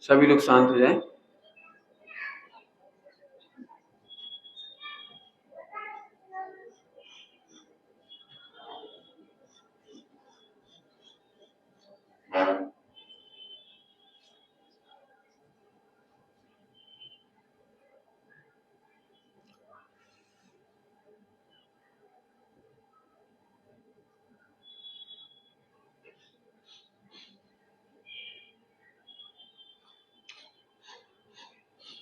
सभी लोग शांत हो जाएं।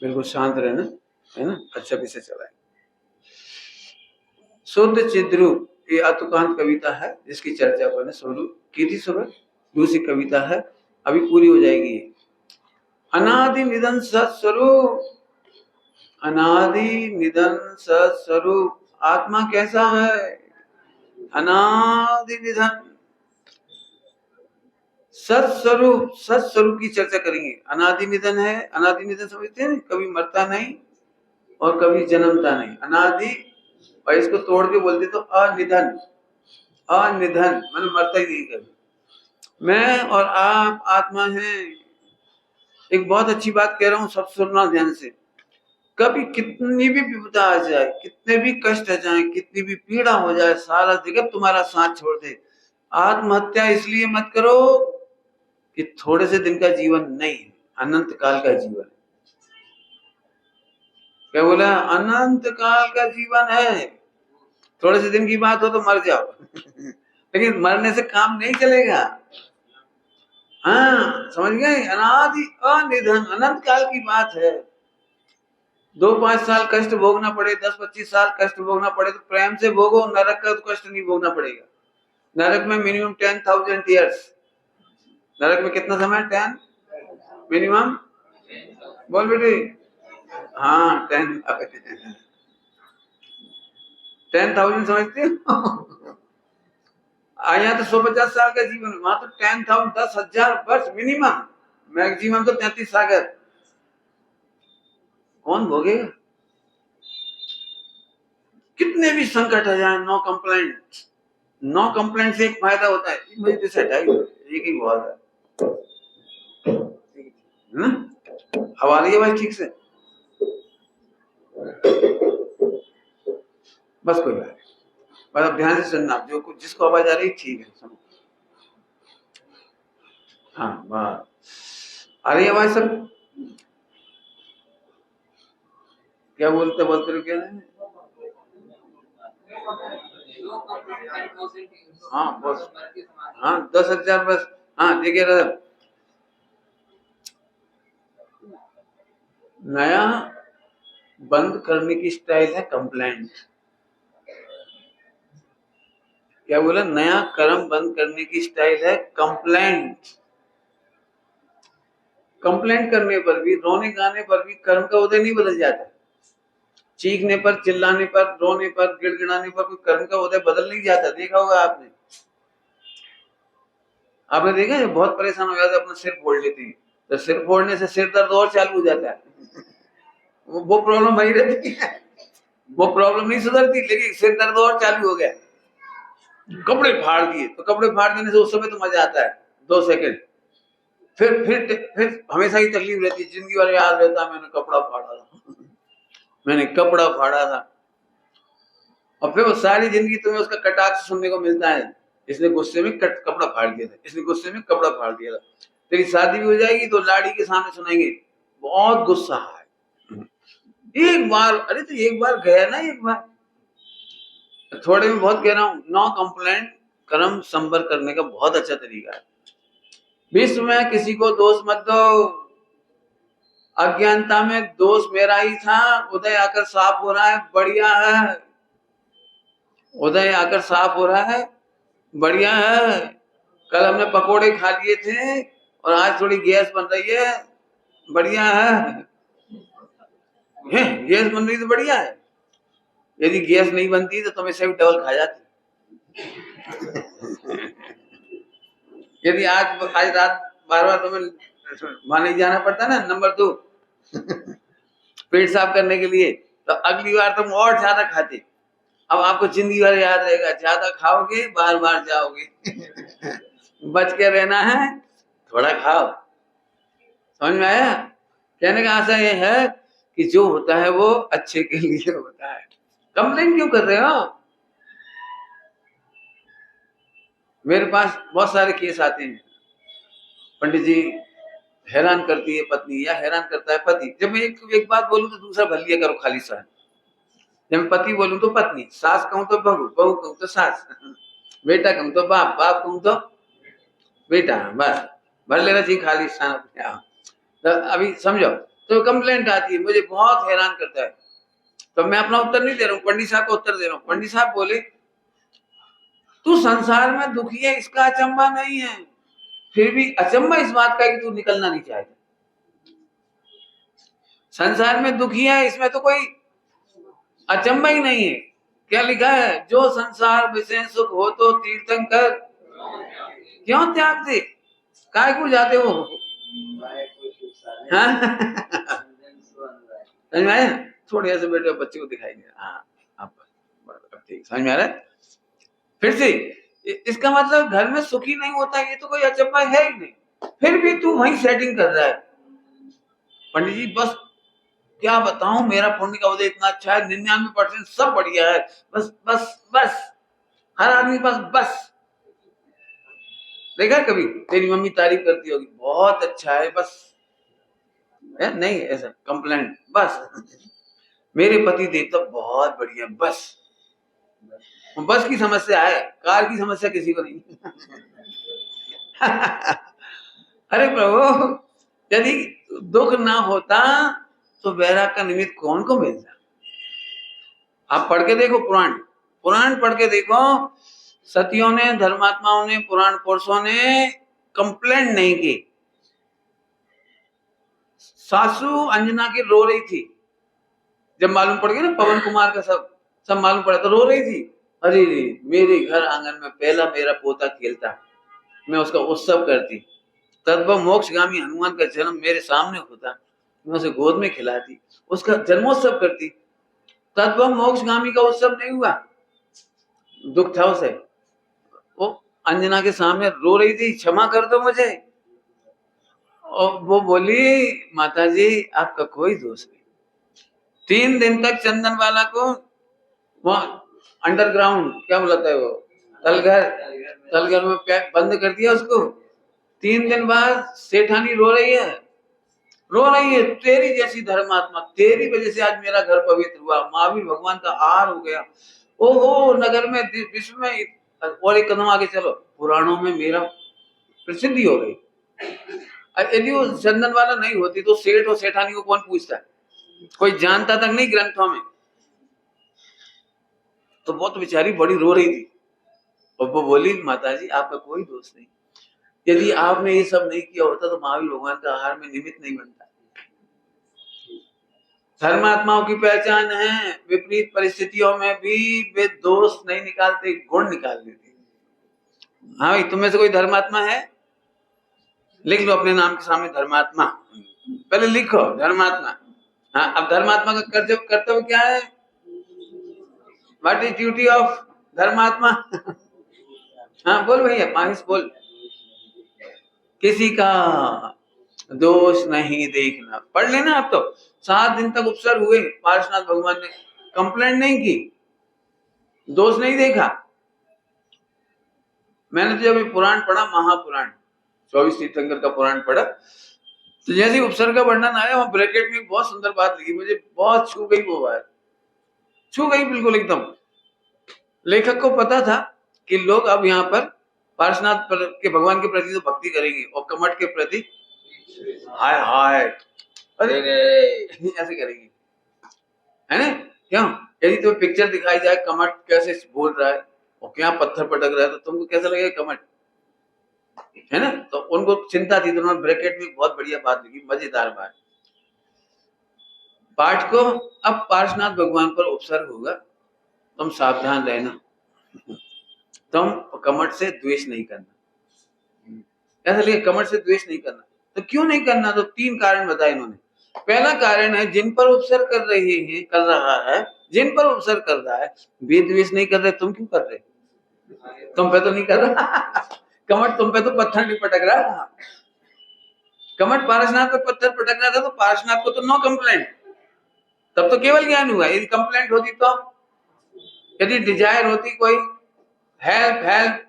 बिल्कुल शांत रहना, है ना। अच्छा विषय चला है। शुद्ध चिद्रूप, ये अतुकांत कविता है जिसकी चर्चा मैंने शुरू की थी सुबह। दूसरी कविता है, अभी पूरी हो जाएगी। अनादि निधन सत्स्वरूप, अनादि निधन सत्स्वरूप, आत्मा कैसा है? अनादि निधन सत्स्वरूप, सत्स्वरूप की चर्चा करेंगे। अनादि निधन है, अनादि निधन समझते हैं, कभी मरता नहीं और कभी जन्मता नहीं, अनादि। और इसको तोड़ के बोलते तो अनिधन, अनिधन मतलब मरता ही नहीं कभी। मैं और आप आत्मा हैं। एक बहुत अच्छी बात कह रहा हूं, सब सुनना ध्यान से। कभी कितनी भी विपदा आ जाए, कितने भी कष्ट आ जाए, कितनी भी पीड़ा हो जाए, सारा जगत तुम्हारा साथ छोड़ दे, आत्महत्या इसलिए मत करो कि थोड़े से दिन का जीवन नहीं है, अनंत काल का जीवन है। क्या बोला? अनंत काल का जीवन है। थोड़े से दिन की बात हो तो मर जाओ लेकिन मरने से काम नहीं चलेगा। हाँ, समझ गए? अनादि अनिधन, अनंत काल की बात है। 2-5 साल कष्ट भोगना पड़े, 10-25 साल कष्ट भोगना पड़े तो प्रेम से भोगो, नरक का तो कष्ट नहीं भोगना पड़ेगा। नरक में मिनिमम 10,000 ईयर्स। नरक में कितना समय? 10 मिनिमम। बोल बेटे। हाँ, 10,000 समझते हो यहाँ तो 150 साल का जीवन, वहां तो 10,000, 10,000 वर्ष मिनिमम, मैक्सिमम तो 33 सागर। कौन भोगेगा? कितने भी संकट आ जाए, नो कंप्लेंट। नो कंप्लेंट से एक फायदा होता है, मुझे तो सेट है, एक ही बहुत है ना। हवा रही है भाई ठीक से? बस कोई बात नहीं, बस अब ध्यान से सुनना, जो कुछ जिसको आवाज आ रही ठीक है सुनो। हाँ बस, आ रही है आवाज सब? क्या बोलते बोलते रुके? हाँ बस, हाँ 10,000 बस। हाँ देखिए, नया बंद करने की स्टाइल है कंप्लेंट। क्या बोला? नया कर्म बंद करने की स्टाइल है कंप्लेंट। कंप्लेंट करने पर भी, रोने गाने पर भी कर्म का उदय नहीं बदल जाता। चीखने पर, चिल्लाने पर, रोने पर, गिड़गिड़ाने पर कोई कर्म का उदय बदल नहीं जाता। देखा होगा आपने। आपने देखा है बहुत परेशान हो जाता है, अपना सिर फोड़ लेती है, तो सिर फोड़ने से सिर दर्द और चालू हो जाता है वो प्रॉब्लम वही रहती है, वो प्रॉब्लम नहीं सुधरती, लेकिन सिर दर्द और चालू हो गया। कपड़े फाड़ दिए, तो कपड़े फाड़ देने से उस समय तो मजा आता है 2 सेकंड, फिर हमेशा ही तकलीफ रहती है, जिंदगी भर याद रहता है मैंने कपड़ा फाड़ा था मैंने कपड़ा फाड़ा था। और फिर वो सारी जिंदगी तुम्हें उसका कटाक्ष सुनने को मिलता है, इसने गुस्से में कपड़ा फाड़ दिया था, इसने गुस्से में कपड़ा फाड़ दिया था। तेरी शादी भी हो जाएगी तो लाड़ी के सामने सुनाएंगे बहुत गुस्सा है। एक बार, अरे तो एक बार गया ना, एक बार। थोड़े में बहुत कह रहा हूं, नो कंप्लेंट कर्म संबर करने का बहुत अच्छा तरीका है। विश्व में किसी को दोष मत दो। अज्ञानता में दोष मेरा ही था, उदय आकर साफ हो रहा है, बढ़िया है। उदय आकर साफ हो रहा है, बढ़िया है। कल हमने पकोड़े खा लिए थे और आज थोड़ी गैस बन रही है, बढ़िया है। गैस बन रही तो बढ़िया है। यदि गैस नहीं बनती तो तुम इसे भी डबल खा जाती। यदि आज रात बार तुम्हें वहां नहीं जाना पड़ता ना, नंबर 2 पेट साफ करने के लिए, तो अगली बार तुम और ज्यादा खाते। अब आपको जिंदगी भर याद रहेगा, ज्यादा खाओगे बार बार जाओगे बच के रहना है, थोड़ा खाओ। समझ में आया? कहने का आशा ये है कि जो होता है वो अच्छे के लिए होता है। कंप्लेन क्यों कर रहे हो? मेरे पास बहुत सारे केस आते हैं, पंडित जी हैरान करती है पत्नी या हैरान करता है पति। जब मैं एक बात बोलूं तो दूसरा भर लिया करो खाली सा। जब मैं पति बोलूं तो पत्नी, सास कहूं तो बहू, बहू कहूं तो सास, बेटा कहूं तो बाप, बाप कहूं तो बेटा, बस भर लेना चाहिए खाली स्थान अपने आप। तो अभी समझो, तो कंप्लेंट आती है, मुझे बहुत हैरान करता है। तो मैं अपना उत्तर नहीं दे रहा हूँ, पंडित साहब को उत्तर दे रहा हूँ। पंडित साहब बोले तू संसार में दुखी है इसका अचंभा नहीं है, फिर भी अचंभा इस बात का है कि तू निकलना नहीं चाहता। संसार में दुखी है इसमें तो कोई अचंभा ही नहीं है। क्या लिखा है? जो संसार विषय सुख हो तो तीर्थंकर क्यों त्याग दे, काय को जाते हो? समझ में आया? थोड़े ऐसे बेटे बच्चे को दिखाई दे। हाँ, आप ठीक समझ में आ रहा है? फिर से इसका मतलब घर में सुखी नहीं होता, ये तो कोई अचंभा है ही नहीं, फिर भी तू वहीं सेटिंग कर रहा है। पंडित जी बस क्या बताऊं, मेरा पुण्य का उदय इतना अच्छा है, 99% सब बढ़िया है, बस बस बस, हर आदमी के पास बस। देखा कभी तेरी मम्मी तारीफ करती होगी, बहुत अच्छा है बस, है? नहीं ऐसा कंप्लेंट बस। मेरे पति देव तो बहुत बढ़िया बस। बस की समस्या है, कार की समस्या किसी को नहीं। अरे प्रभु, यदि दुख ना होता तो वैराग का निमित्त कौन को मिलता? आप पढ़ के देखो पुराण, पुराण पढ़ के देखो, सतियों ने, धर्मात्माओं ने, पुराण पुरुषों ने कंप्लेंट नहीं की। सासू अंजना की रो रही थी, जब मालूम पड़ गया ना पवन कुमार का सब मालूम पड़ा तो रो रही थी। अरे मेरे घर आंगन में पहला मेरा पोता खेलता, मैं उसका उत्सव करती, तद्भव मोक्षगामी हनुमान का जन्म मेरे सामने होता, मैं उसे गोद में खिलाती, उसका जन्मोत्सव करती। तद्भव मोक्षगामी का उत्सव नहीं हुआ, दुख था उसे। वो अंजना के सामने रो रही थी, क्षमा कर दो मुझे। और वो बोली माता जी आपका कोई दोष नहीं। 3 दिन तक चंदन वाला को वहां अंडरग्राउंड क्या बुलाता है वो, तलघर में पैक बंद कर दिया उसको। 3 दिन बाद सेठानी रो रही है, तेरी जैसी धर्मात्मा, तेरी वजह से आज मेरा घर पवित्र हुआ, महावीर भगवान का आहार हो गया। ओहो, नगर में, विश्व में, और एक कदम आगे चलो, पुराणों में मेरा प्रसिद्धि हो गई। यदि वो चंदन वाला नहीं होती तो सेठ और सेठानी को कौन पूछता है, कोई जानता तक नहीं ग्रंथों में। तो वो तो बेचारी बड़ी रो रही थी, और वो बोली माता जी आपका कोई दोष नहीं, यदि आपने ये सब नहीं किया होता तो महावीर भगवान का आहार में निमित्त नहीं बनता। धर्मात्माओं की पहचान है, विपरीत परिस्थितियों में भी वे दोष नहीं निकालते, गुण निकाल देते। हाँ भाई, तुम्हें से कोई धर्मात्मा है? लिख लो अपने नाम के सामने धर्मात्मा, पहले लिखो धर्मात्मा। हाँ, अब धर्मात्मा का कर्तव्य क्या है? व्हाट इज ड्यूटी ऑफ धर्मात्मा? हाँ बोल भैया, माहिश बोल। किसी का दोष नहीं देखना। पढ़ लेना। अब तो 7 दिन तक उपसर हुए, पार्श्वनाथ भगवान ने कंप्लेंट नहीं की, दोष नहीं देखा। मैंने तो जब पुराण पढ़ा, महापुराण 24 तीर्थंकर का पुराण पढ़ा, तो जैसे उपसर्ग का वर्णन आया वहां ब्रैकेट में बहुत सुंदर बात लिखी, मुझे बहुत छू गई वो बात, छू गई बिल्कुल एकदम। लेखक को पता था कि लोग अब यहाँ पर पार्श्वनाथ के भगवान के प्रति तो भक्ति करेंगे और कमठ के प्रति हाय हाय अरे ऐसे करेंगे, है ना? क्यों? यदि तुम्हें पिक्चर दिखाई जाए कमठ कैसे बोल रहा है और क्या पत्थर पटक रहा है, तो तुमको कैसा लगेगा कमठ, है ना? तो उनको चिंता थी, तो उन्होंने ब्रैकेट में बहुत बढ़िया बात लिखी, मजेदार बात। पाठ को अब पार्श्वनाथ भगवान पर उपसर्ग होगा, तुम सावधान रहना, तुम कमठ से द्वेष नहीं करना। ऐसा लिखे कमठ से द्वेष नहीं करना। तो क्यों नहीं करना? तो 3 कारण बताए इन्होंने। पहला कारण है जिन पर उपसर्ग कर रहा है, जिन पर उपसर्ग कर रहा है वे द्वेष नहीं कर रहे, तुम क्यों कर रहे? तुम पे तो नहीं कर रहा। कमठ तुम पे तो पत्थर नहीं पटक रहा। कमठ पारसनाथ पे पत्थर पटक रहा था तो पारसनाथ को तो नो कंप्लेंट, तब तो केवल ज्ञान हुआ। यदि कंप्लेंट होती तो, यदि डिजायर होती कोई, हेल्प हेल्प,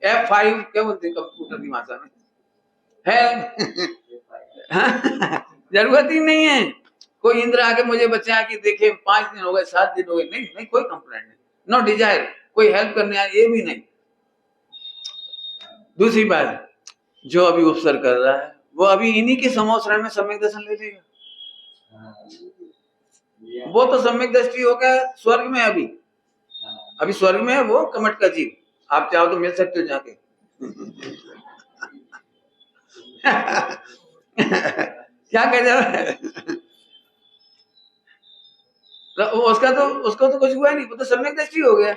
F5 क्या बोलते हैं कंप्यूटर की भाषा में, हेल्प जरूरत ही नहीं है। कोई इंद्र आके मुझे बचा के देखे, 5 दिन हो गए, 7 दिन हो गए, नहीं नहीं कोई कंप्लेंट नहीं, नो डिजायर, कोई हेल्प करने आए ये भी नहीं। दूसरी बात, जो अभी उपसर्ग कर रहा है वो अभी इन्हीं के समोसरण में सम्यक दर्शन ले लेगा। वो तो सम्यक दृष्टि होगा स्वर्ग में, अभी स्वर्ग में है वो कमट का जीव, आप चाहो तो मिल सकते हो जाके क्या कह जाए उसको तो कुछ हुआ नहीं, वो तो सम्यक दृष्टि हो गया,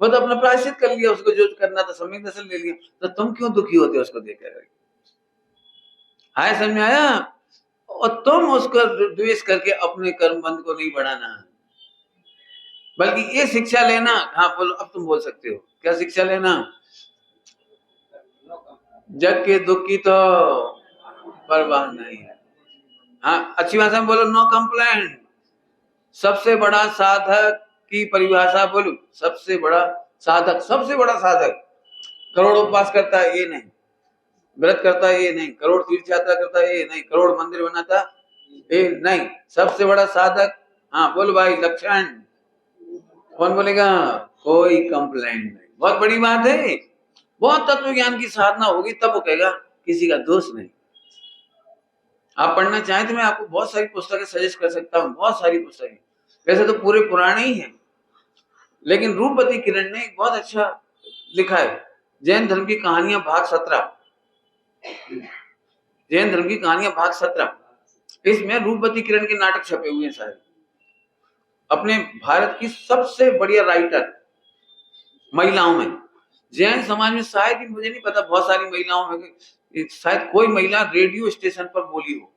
वो तो अपना प्रायश्चित कर लिया, उसको जो करना था सम्यक दर्शन ले लिया। तो तुम क्यों दुखी होते हो उसको देखकर? आया समझ में आया? और तुम उसको द्वेष करके अपने कर्म बंध को नहीं बढ़ाना, बल्कि ये शिक्षा लेना। हाँ बोलो, अब तुम बोल सकते हो, क्या शिक्षा लेना? जग के दुख की तो परवाह नहीं है। हाँ अच्छी भाषा में बोलो, नो कंप्लेंट। सबसे बड़ा साधक की परिभाषा बोलू, सबसे बड़ा साधक, सबसे बड़ा साधक करोड़ उपवास करता है ये नहीं, व्रत करता है ये नहीं, करोड़ तीर्थ यात्रा करता है ये नहीं, करोड़ मंदिर बनाता ये नहीं, सबसे बड़ा साधक। हाँ बोल भाई लक्षण, कौन बोलेगा? कोई कंप्लेंट नहीं। बहुत बड़ी बात है, बहुत तत्व ज्ञान की साधना होगी तब वो कहेगा किसी का दोष नहीं। आप पढ़ना चाहें तो मैं आपको बहुत सारी पुस्तकें सजेस्ट कर सकता हूँ, बहुत सारी पुस्तकें, वैसे तो पूरे पुराने ही हैं, लेकिन रूपवती किरण ने एक बहुत अच्छा लिखा है, जैन धर्म की कहानियां भाग 17, जैन धर्म की कहानियां भाग 17, इसमें रूपवती किरण के नाटक छपे हुए हैं सारे। अपने भारत की सबसे बढ़िया राइटर महिलाओं में, जैन समाज में शायद ही, मुझे नहीं पता, बहुत सारी महिलाओं में शायद कोई महिला रेडियो स्टेशन पर बोली हो।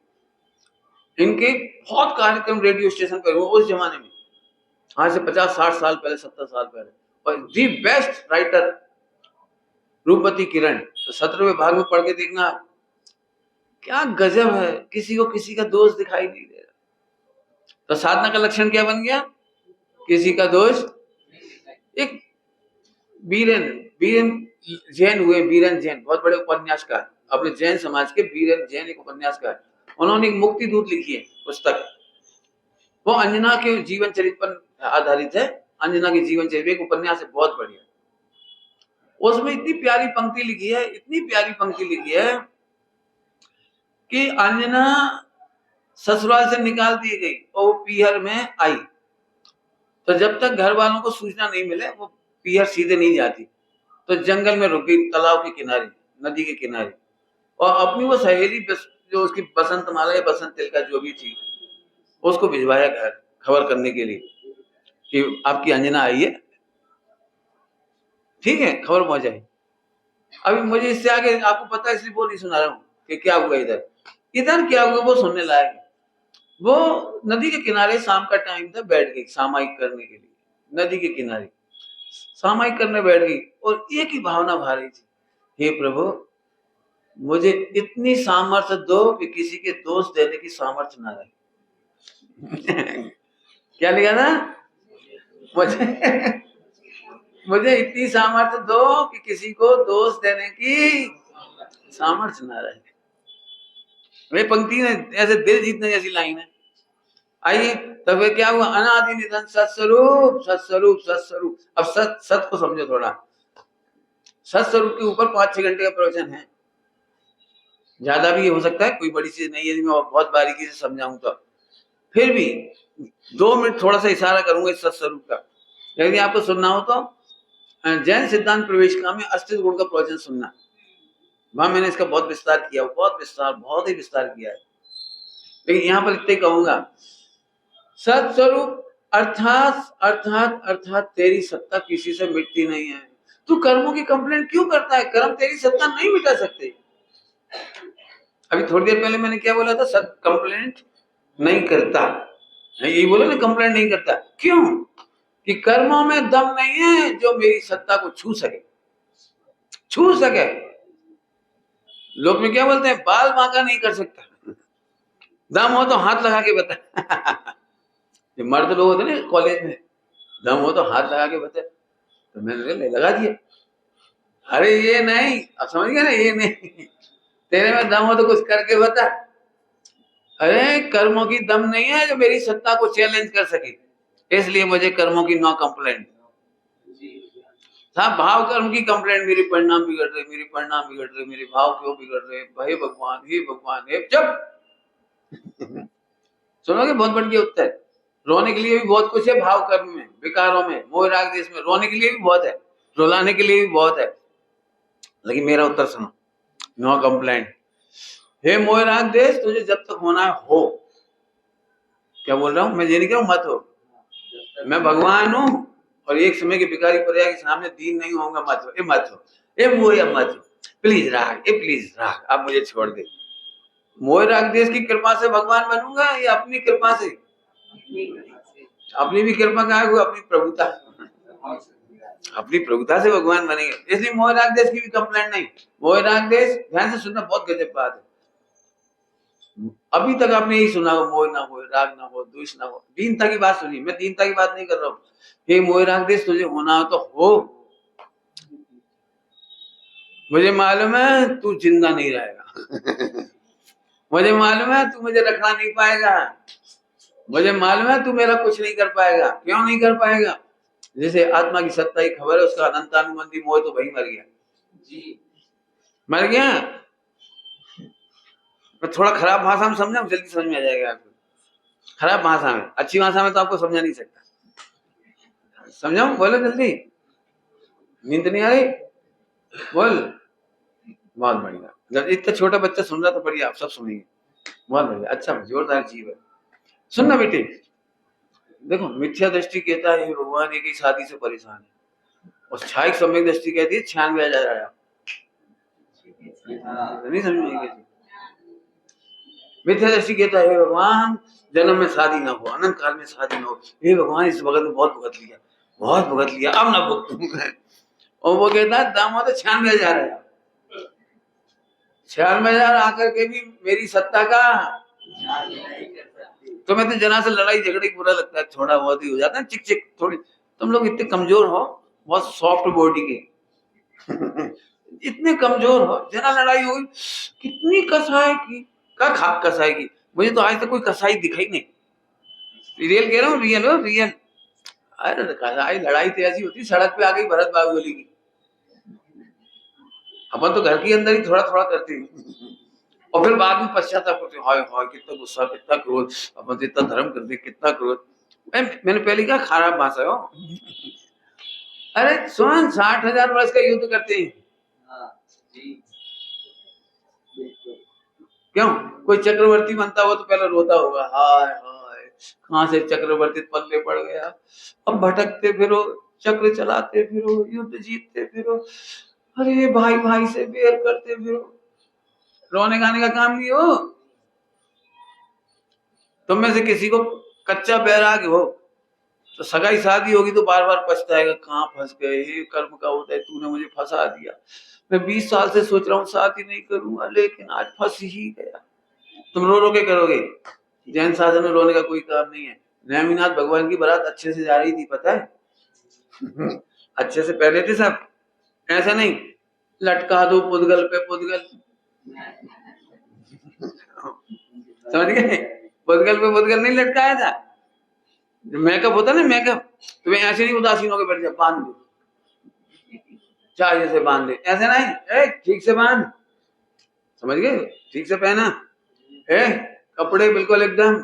इनके बहुत कार्यक्रम रेडियो स्टेशन पर हुए उस जमाने में, आज से 50-60 साल पहले, 70 साल पहले। और दी बेस्ट राइटर रूपवती किरण, तो 17वें भाग में पढ़ के देखना, क्या गजब है, किसी को किसी का दोष दिखाई नहीं दे रहा। तो साधना का लक्षण क्या बन गया? किसी का दोष। एक बीरेन बीरेन जैन हुए, बीरेन जैन बहुत बड़े उपन्यासकार, अपने जैन समाज के बीरेन जैन एक उपन्यासकार, उन्होंने एक मुक्ति दूत लिखी है पुस्तक, वो अंजना के जीवन चरित्र पर आधारित है। अंजना के जीवन चरित्र एक उपन्यास है, बहुत बढ़िया। उसमें इतनी प्यारी पंक्ति लिखी है, इतनी प्यारी पंक्ति लिखी है कि अंजना ससुराल से निकाल दी गई और वो पीहर में आई, तो जब तक घर वालों को सूचना नहीं मिले वो पीहर सीधे नहीं जाती, तो जंगल में रुक गई, तालाब के किनारे, नदी के किनारे, और अपनी वो सहेली जो उसकी बसंत माला या बसंत तिलका जो भी थी, उसको भिजवाया घर खबर करने के लिए कि आपकी अंजना आई है, ठीक है, खबर पहुंच जाए। अभी मुझे इससे आगे आपको पता है इसलिए वो नहीं सुना रहा हूँ कि क्या हुआ इधर, इधर क्या हुआ वो सुनने लायक। वो नदी के किनारे शाम का टाइम था, बैठ गई सामायिक करने के लिए, नदी के किनारे सामायिक करने बैठ गई, और एक ही भावना भा रही थी, हे प्रभु मुझे इतनी सामर्थ्य दो कि किसी के दोष देने की सामर्थ्य ना रहे क्या लिखा था? मुझे इतनी सामर्थ्य दो कि किसी को दोष देने की सामर्थ्य ना रहे। वे पंक्ति ने ऐसे दिल जीतने जैसी लाइन है। आइए तब क्या हुआ? अनादि निधन सत्स्वरूप, सत्स्वरूप, सत्स्वरूप। अब सत को समझो थोड़ा। सत्स्वरूप के ऊपर 5-6 घंटे का प्रवचन है, ज्यादा भी हो सकता है, कोई बड़ी चीज नहीं है, यदि मैं बहुत बारीकी से समझाऊं तो। फिर भी 2 मिनट थोड़ा सा इशारा करूंगा इस सत्स्वरूप का, यदि आपको सुनना हो तो जैन सिद्धांत प्रवेशिका में अस्तित्व गुण का प्रवचन सुनना, वहां मैंने इसका बहुत विस्तार किया, बहुत ही विस्तार किया है, लेकिन यहाँ पर इतने कहूंगा, सत्स्वरूप अर्थात अर्थात अर्थात तेरी सत्ता किसी से मिटती नहीं है। तू कर्मों की कंप्लेंट क्यों करता है? कर्म तेरी सत्ता नहीं मिटा सकते। अभी थोड़ी देर पहले मैंने क्या बोला था? कंप्लेंट नहीं करता, यही बोला ना, कंप्लेंट नहीं करता। क्यों? कि कर्मों में दम नहीं है जो मेरी सत्ता को छू सके। लोक में क्या बोलते हैं, बाल बांका नहीं कर सकता, दम हो तो हाथ लगा के बता। ये मर्द लोग होते ना कॉलेज में, दम हो तो हाथ लगा के बता, तो मैंने लगा दिया। अरे ये नहीं, अब समझ गया ना, ये नहीं, तेरे में दम हो तो कुछ करके बता। अरे कर्मों की दम नहीं है जो मेरी सत्ता को चैलेंज कर सके, इसलिए मुझे कर्मों की नो कंप्लेंट। साहब भाव कर्म की कंप्लेंट, मेरे परिणाम बिगड़ रहे, मेरे परिणाम बिगड़ रहे, मेरे भाव क्यों बिगड़ रहे, हे भगवान, हे भगवान, हे चुप। सुनोगे बहुत बढ़िया उत्तर। रोने के लिए भी बहुत कुछ है भाव कर्म में, विकारों में, मोह राग देश में, रोने के लिए भी बहुत है, रुलाने के लिए भी बहुत है, लेकिन मेरा उत्तर सुनो, नो कंप्लेंट। हे मोह राग देश, तुझे जब तक होना है हो। क्या बोल रहा हूं मैं, ये नहीं कह रहा हूं मत हो, मैं भगवान हूं और एक समय के भिखारी पर्याय के सामने दीन नहीं होऊंगा, मत हो, ए मत हो, ए मोह मत हो, प्लीज राग, ए प्लीज राग, आप मुझे छोड़ दे। मोह राग देश की कृपा से भगवान बनूंगा या अपनी कृपा से? अपनी भी कृपा कहा है, अपनी प्रभुता, अपनी प्रभुता से भगवान बनेंगे, इसलिए मोह राग देश की भी कंप्लेंट नहीं। मोह राग देश, ध्यान से सुनना, बहुत गजब बात है। अभी तक आपने यही सुना हो, मोह ना हो, राग ना हो, द्वेष ना हो, दीनता की बात सुनी, मैं दीनता की बात नहीं कर रहा हूं। हे मोह राग देश, तुझे होना हो तो हो, मुझे मालूम है तू जिंदा नहीं रहेगा। मुझे मालूम है तू मुझे रखना नहीं पाएगा, मुझे मालूम है तू मेरा कुछ नहीं कर पाएगा। क्यों नहीं कर पाएगा? जैसे आत्मा की सत्ता की खबर है, उसका अनंतानुबंधी मोह तो वही मर गया जी, मर गया। मैं थोड़ा खराब भाषा में समझा, जल्दी समझ में आ जाएगा आपको। खराब भाषा में, अच्छी भाषा में तो आपको समझा नहीं सकता। समझाऊं? बोलो जल्दी, नींद नहीं आ रही? बोल। बहुत बढ़िया, जब इतना छोटा बच्चा सुन रहा तो बढ़िया, आप सब सुनिए, बहुत बढ़िया, अच्छा जोरदार जीव है। सुनना बेटे, देखो मिथ्या दृष्टि कहता है भगवान एक ही शादी से परेशान है, और छायिक सम्यक दृष्टि कहती है 96,000 आया। नहीं समझेंगे? मिथ्या दृष्टि कहता है भगवान जन्म में शादी ना हो, अनंत काल में शादी ना हो, हे भगवान इस वक्त में बहुत भुगत लिया, बहुत भुगत लिया, अब ना भुगतूंगा। और वो कहता है दामा तो 96,000 है, 96,000 आकर के भी मेरी सत्ता का, तो मैं तो जना से लड़ाई झगड़े बुरा लगता है, थोड़ा बहुत ही हो जाता है चिक चिक थोड़ी। तुम लोग इतने कमजोर हो, बहुत सॉफ्ट बॉडी के, इतने कमजोर हो, जना लड़ाई होगी कितनी कसाई की, क्या खाक कसाई की, मुझे तो आज तक कोई कसाई दिखाई नहीं। रियल कह रहा हूँ, रियल हो रियल। अरे कसाई लड़ाई तो ऐसी होती, सड़क पे आ गई भरत बाहुबली की, अपन तो घर के अंदर ही थोड़ा थोड़ा करते हैं, और फिर बाद में पश्चाताप करते, हाय हाय कितना गुस्सा, कितना क्रोध, अपन तो इतना धर्म कर दे, कितना क्रोध। मैंने पहले कहा खराब भाषा हो। अरे सुन, 60,000 वर्ष का युद्ध करते हैं, क्यों? कोई चक्रवर्ती बनता हुआ तो पहले रोता होगा, हाय हाय कहां से चक्रवर्ती पल्ले पड़ गया, अब भटकते फिरो, चक्र चलाते फिरो, युद्ध जीतते फिरो, अरे भाई भाई से बैर करते फिरो, रोने गाने का काम नहीं हो। तुम में से किसी को कच्चा बैराग हो तो सगाई शादी होगी तो बार बार पछताएगा, कहाँ फंस गए, ये कर्म का होता है, तूने मुझे फंसा दिया, मैं 20 साल से सोच रहा हूँ शादी नहीं करूंगा, लेकिन आज फंस ही गया। तुम रो रो के करोगे। जैन शासन में रोने का कोई काम नहीं है। नेमिनाथ भगवान की बारात अच्छे से जा रही थी, पता है? अच्छे से पहले थे सब, ऐसा नहीं लटका दो पुद्गल पे पुद्गल, समझ गए? पुद्गल पे पुद्गल नहीं लटकाया था, मेकअप होता ना मेकअप, तुम्हें ऐसे नहीं उदासीन होकर बैठ जा, बांध दो चाहिए से बांध दे, ऐसे नहीं, ठीक से बांध, समझ गए? ठीक से पहना, कपड़े बिल्कुल एकदम।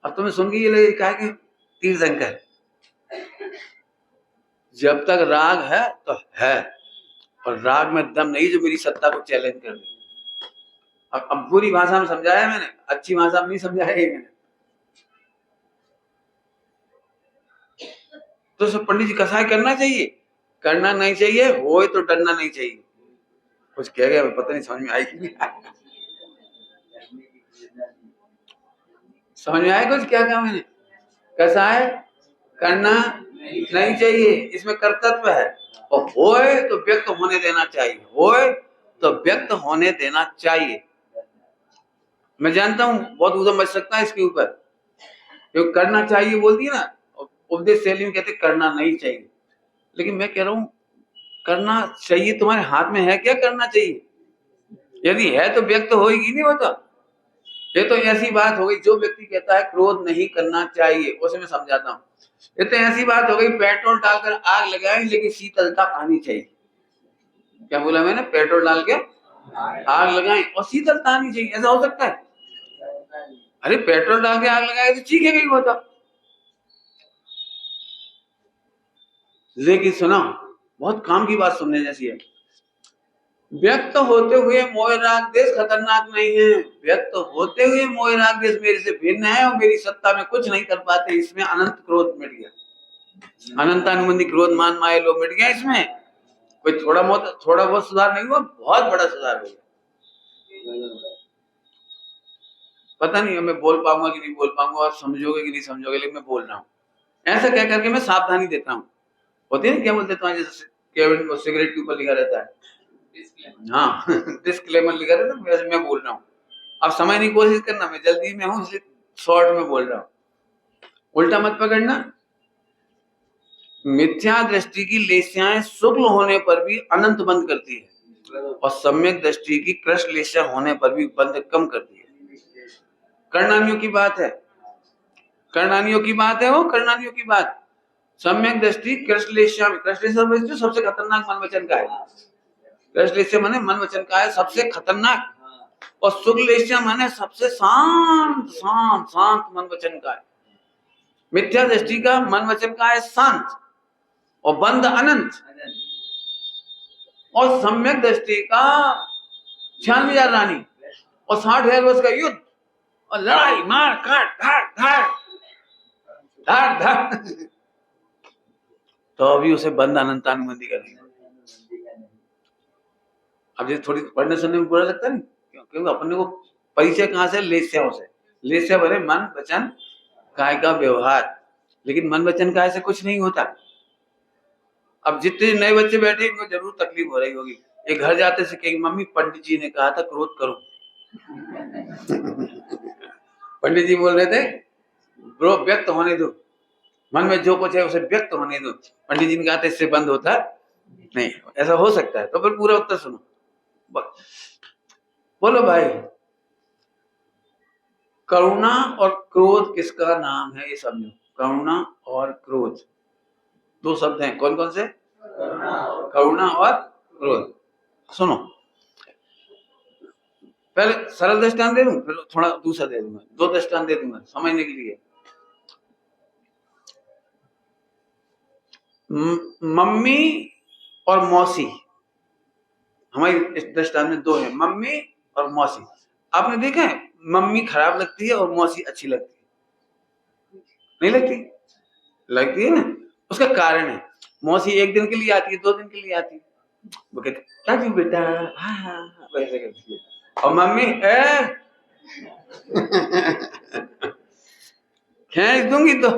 अब तुम्हें सुन के ये लगे क्या कि तीर्थंकर, जब तक राग है तो है, और राग में दम नहीं जो मेरी सत्ता को चैलेंज कर दे। अब बुरी भाषा में समझाया मैंने, अच्छी भाषा में नहीं समझाया मैंने। तो सब पंडित जी कसाई करना चाहिए, करना नहीं चाहिए, होए तो डरना नहीं चाहिए। कुछ कह गया पता नहीं, समझ में आई कि नहीं? समझ में आया कुछ क्या कहा मैंने? कसाई करना नहीं चाहिए, इसमें कर्तव्य है, और होए तो व्यक्त होने देना चाहिए, होए तो व्यक्त होने देना चाहिए। मैं जानता हूं बहुत उधम मच सकता है इसके ऊपर, क्योंकि करना चाहिए बोल दिया ना, उपदेश शैली में कहते करना नहीं चाहिए। लेकिन मैं कह रहा हूं करना चाहिए, तुम्हारे हाथ में है क्या करना चाहिए? यदि है तो व्यक्त होगी नहीं होता। ये तो ऐसी बात हो गई, जो व्यक्ति कहता है क्रोध नहीं करना चाहिए, उसे मैं समझाता हूँ। ये तो ऐसी बात हो गई, पेट्रोल डालकर आग लगाए लेकिन शीतलता आनी चाहिए। क्या बोला मैंने? पेट्रोल डाल के आग लगाए और शीतलता आनी चाहिए, ऐसा हो सकता है? अरे पेट्रोल डाल के आग लगाए तो चीखेगा ही होता। लेकिन सुना, बहुत काम की बात सुनने जैसी है। व्यक्त होते हुए मोह राग देश खतरनाक नहीं है। व्यक्त होते हुए मोह राग देश मेरे से भिन्न है और मेरी सत्ता में कुछ नहीं कर पाते, इसमें अनंत क्रोध मिट गया। अनंतानुबंधी क्रोध मान माया लोग मिट गया। इसमें कोई थोड़ा बहुत सुधार नहीं हुआ, बहुत बड़ा सुधार हो गया। पता नहीं मैं बोल पाऊंगा कि नहीं बोल पाऊंगा, आप समझोगे कि नहीं समझोगे, लेकिन मैं बोल रहा हूँ। ऐसा कह करके मैं सावधानी देता हूँ। होती है क्या बोलते तुम्हारे जैसे केबिन को सिगरेट के ऊपर लिखा रहता है, हाँ डिस्क्लेमर लिखा रहता है, वैसे मैं बोल रहा हूँ। अब समझने की कोशिश करना, मैं जल्दी में हूँ इसलिए शॉर्ट में बोल रहा हूँ, उल्टा मत पकड़ना। मिथ्या दृष्टि की लेस्याएं शुक्ल होने पर भी अनंत बंद करती है और सम्यक दृष्टि की कृष्ण लेस्या होने पर भी बंद कम करती है। कर्णानियों की बात है, कर्णानियों की बात है, वो कर्णानियों की बात। सम्यक दृष्टि कृष्णलेश्या, कृष्णलेश्या सबसे खतरनाक मन वचन का है। कृष्णलेश्या माने मन वचन का है सबसे खतरनाक, और शुक्लेश्या माने सबसे शांत शांत शांत मन वचन का है। मिथ्या दृष्टि का मन वचन का है शांत और बंद अनंत, और सम्यक दृष्टि का 96,000 रानी और 60,000 वर्ष का युद्ध और लड़ाई मार काट धार धार धार धार, तो अभी उसे बंद अनंतानुबंधी करेंगे। अब ये थोड़ी पढ़ने सुनने में बुरा लगता नहीं, क्योंकि अपने को परिचय कहां से? लेस्याओं से। लेस्या भरे मन वचन काय का व्यवहार, लेकिन मन वचन काय से कुछ नहीं होता। अब जितने नए बच्चे बैठे इनको जरूर तकलीफ हो रही होगी। ये घर जाते से कहेंगे मम्मी पंडित जी ने कहा था क्रोध करो। पंडित जी बोल रहे थे ब्रो व्यक्त होने दो, मन में जो कुछ है उसे व्यक्त होने दो। पंडित जी ने कहा था इससे बंद होता नहीं, ऐसा हो सकता है। तो फिर पूरा उत्तर सुनो, बोलो भाई करुणा और क्रोध किसका नाम है? ये समझो, करुणा और क्रोध दो शब्द हैं। कौन कौन से? करुणा और क्रोध। सुनो, पहले सरल दृष्टांत दे दूं, फिर थोड़ा दूसरा दे दूंगा, दो दृष्टांत दे दूंगा समझने के लिए। मम्मी और मौसी, हमारी इस दृष्टांत में दो है, मम्मी और मौसी। आपने देखा है मम्मी खराब लगती है और मौसी अच्छी लगती है? नहीं लगती? लगती है ना। उसका कारण है, मौसी एक दिन के लिए आती है, 2 दिन के लिए आती है, वो कहती बेटा हाँ वैसे करती है। और मम्मी खींच दूंगी तो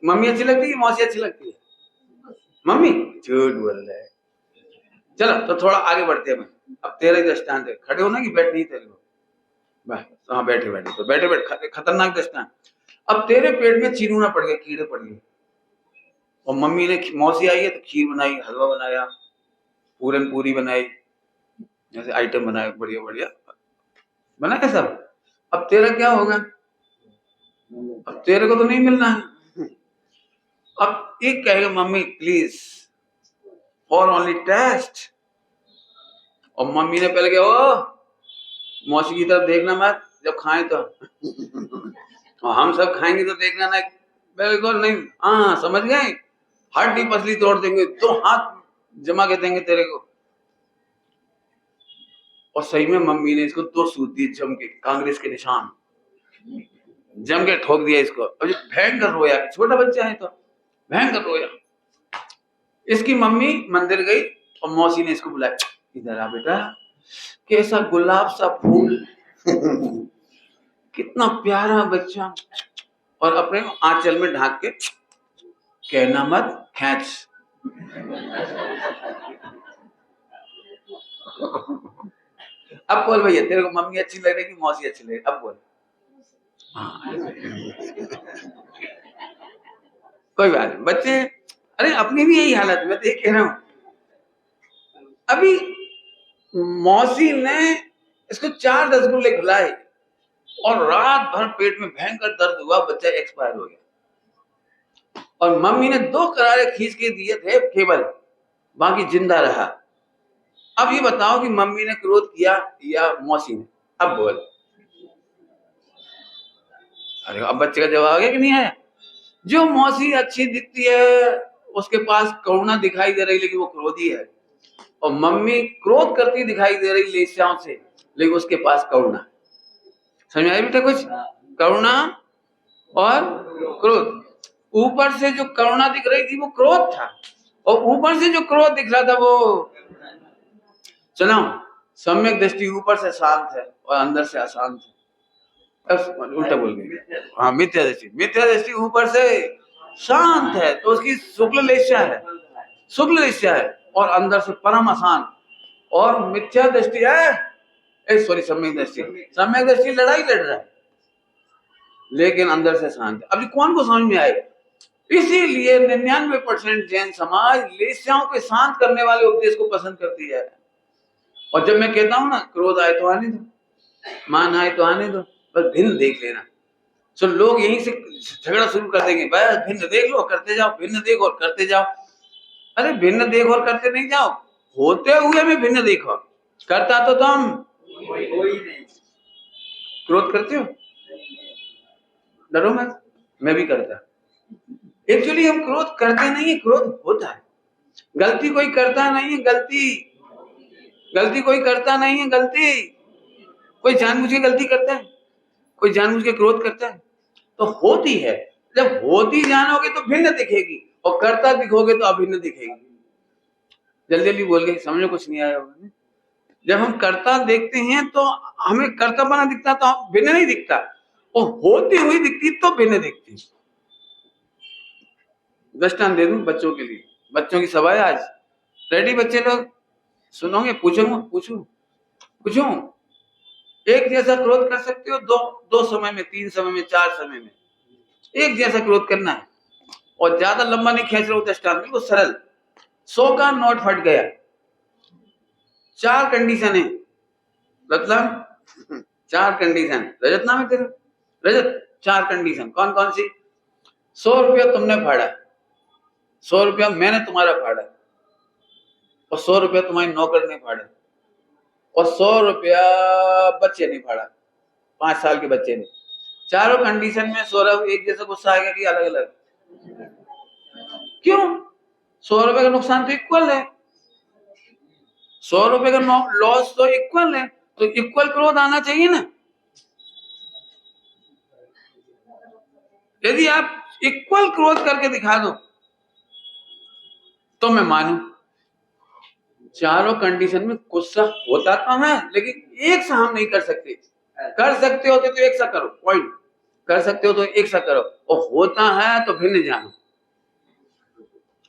मम्मी अच्छी लगती है, मौसी अच्छी लगती है? मम्मी झूठ बोल रहा है। चलो तो थोड़ा आगे बढ़ते हैं। अब तेरा दृष्टांत है, खड़े हो ना कि बैठ नहीं तेरे को? हाँ बैठे बैठे, तो बैठे बैठे खतरनाक दृष्टांत। अब तेरे पेट में चिरूना पड़ गया, कीड़े पड़ गए, और मम्मी ने, मौसी आई है तो खीर बनाई, हलवा बनाया, पूरन पूरी बनाई, जैसे आइटम बनाए बढ़िया बढ़िया बनाया सब। अब तेरा क्या होगा? अब तेरे को तो नहीं मिलना है। अब एक कहेगा mummy please for only test, और मम्मी ने पहले कहा ओ मौसी की तरफ देखना मत, जब खाएं तो और हम सब खाएंगे तो देखना ना, बिल्कुल नहीं। हाँ समझ गए, हड्डी पसली तोड़ देंगे, तो हाथ जमा के देंगे तेरे को। और सही में मम्मी ने इसको 2 सूत दिए जम के, कांग्रेस के निशान जम के ठोक दिया इसको। अब भयंकर रोया, छोटा बच्चा है तो भयंकर रोया। इसकी मम्मी मंदिर गई और मौसी ने इसको बुलाया, इधर आ बेटा, कैसा गुलाब सा फूल कितना प्यारा बच्चा, और अपने आंचल में ढाक के कहना मत खैच। अब बोल भैया, तेरे को मम्मी अच्छी लग रही कि मौसी अच्छी लग रही? अब बोल। हाँ कोई बात नहीं बच्चे, अरे अपनी भी यही हालत है, मैं तो ये कह रहा हूं। अभी मौसी ने इसको 4 रसगुल्ले खिलाए और रात भर पेट में भयंकर दर्द हुआ, बच्चा एक्सपायर हो गया। और मम्मी ने 2 करारे खींच के दिए थे केवल, बाकी जिंदा रहा। अब ये बताओ कि मम्मी ने क्रोध किया या मौसी ने? अब बोल। अरे अब बच्चे का जवाब आ गया कि नहीं आया? जो मौसी अच्छी दिखती है उसके पास करुणा दिखाई दे रही, लेकिन वो क्रोधी है। और मम्मी क्रोध करती दिखाई दे रही लेस्याओं से, लेकिन उसके पास करुणा। समझ में आया बेटा कुछ? करुणा और क्रोध। ऊपर से जो करुणा दिख रही थी वो क्रोध था, और ऊपर से जो क्रोध दिख रहा था वो, चलो सम्यक दृष्टि ऊपर से शांत है और अंदर से अशांत है। उल्टा बोल गए। हाँ मिथ्या दृष्टि, मिथ्या दृष्टि ऊपर से शांत है तो उसकी शुक्ल लेस्या है, शुक्ल लेस्या है, और अंदर से परम अशांत। और मिथ्या दृष्टि है, सॉरी सम्यक दृष्टि, सम्यक दृष्टि लड़ाई लड़ रहा है लेकिन अंदर से शांत है। अभी कौन को समझ में आए? इसीलिए 99% जैन समाज लेस्याओं के शांत करने वाले उपदेश को पसंद करती है। और जब मैं कहता हूं ना क्रोध आए तो आने दो, मान आए तो आने दो, बस भिन्न देख लेना। तो लोग यहीं से झगड़ा शुरू कर देंगे, बस भिन्न देख लो करते जाओ, भिन्न देखो और करते जाओ। अरे भिन्न देखो और करते नहीं जाओ, होते हुए में भिन्न देखो। करता तो तुम क्रोध करते हो, डरो मत, मैं भी करता। एक्चुअली हम क्रोध करते नहीं है, क्रोध होता है। गलती कोई करता नहीं है, गलती कोई करता नहीं है, गलती कोई जानबूझ के गलती करता है, कोई जानबूझ के क्रोध करता है, तो होती है। जब होती जानोगे तो भिन्न दिखेगी, और करता दिखोगे तो अभिन्न दिखेगी। जल्दी जल्दी बोल गए, समझो कुछ नहीं आया होगा। जब हम करता देखते हैं तो हमें कर्ता बना दिखता, तो हम भिन्न नहीं दिखता, और होती हुई दिखती तो भिन्न दिखती। दृष्टांत दे दूं बच्चों के लिए, बच्चों की सभा है आज, रेडी बच्चे लोग? सुनोगे? पूछूं? एक जैसा क्रोध कर सकते हो दो समय में, 3 समय में, 4 समय में, एक जैसा क्रोध करना है। और ज्यादा लंबा नहीं खींच रहा हूं दृष्टांत, वो सरल। 100 का नोट फट गया, 4 कंडीशन है, मतलब 4 कंडीशन। रजत नाम है तेरा? रजत, 4 कंडीशन कौन कौन सी? 100 रुपया तुमने फाड़ा, 100 रुपया मैंने तुम्हारा फाड़ा, और 100 रुपया तुम्हारे नौकर ने फाड़ा, और 100 रुपया बच्चे ने फाड़ा, 5 साल के बच्चे ने। चारों कंडीशन में सौरभ एक जैसा गुस्सा आएगा कि अलग अलग? क्यों? 100 रुपए का नुकसान तो इक्वल है, 100 रुपए का लॉस तो इक्वल है, तो इक्वल क्रोध आना चाहिए ना। यदि आप इक्वल क्रोध करके दिखा दो तो मैं मानू। चारों कंडीशन में गुस्सा होता तो है, लेकिन एक सा हम नहीं कर सकते। कर सकते होते तो एक सा करो, पॉइंट। कर सकते हो तो एक सा करो, और होता है तो भिन्न जानो,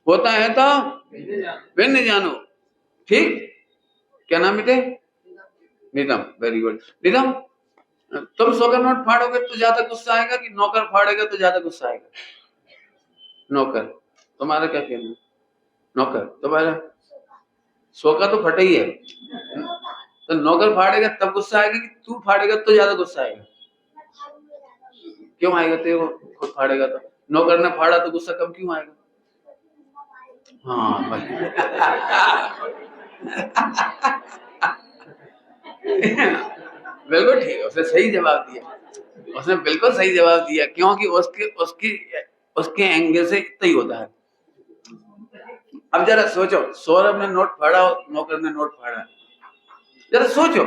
होता है तो भिन्न जानो। ठीक? क्या नाम बेटे? निदम, वेरी गुड। निदम, तुम 100 का नोट फाड़ोगे तो ज्यादा गुस्सा आएगा कि नौकर फाड़ेगा तो ज्यादा गुस्सा आएगा? नौकर। तुम्हारा क्या कहना है? नौकर। तुम्हारा? 100 का तो फटा ही है, तो नौकर फाड़ेगा तब गुस्सा आएगा कि तू फाड़ेगा तो ज्यादा गुस्सा आएगा? क्यों आएगा? तेरे को खुद फाड़ेगा तो। नौकर ने फाड़ा तो गुस्सा कम क्यों आएगा? हाँ बिल्कुल ठीक है, उसने सही जवाब दिया, उसने बिल्कुल सही जवाब दिया, क्योंकि उसके एंगल से इतना ही होता है। अब जरा सोचो, सौरभ ने नोट फाड़ा और नौकर ने नोट फाड़ा, जरा सोचो,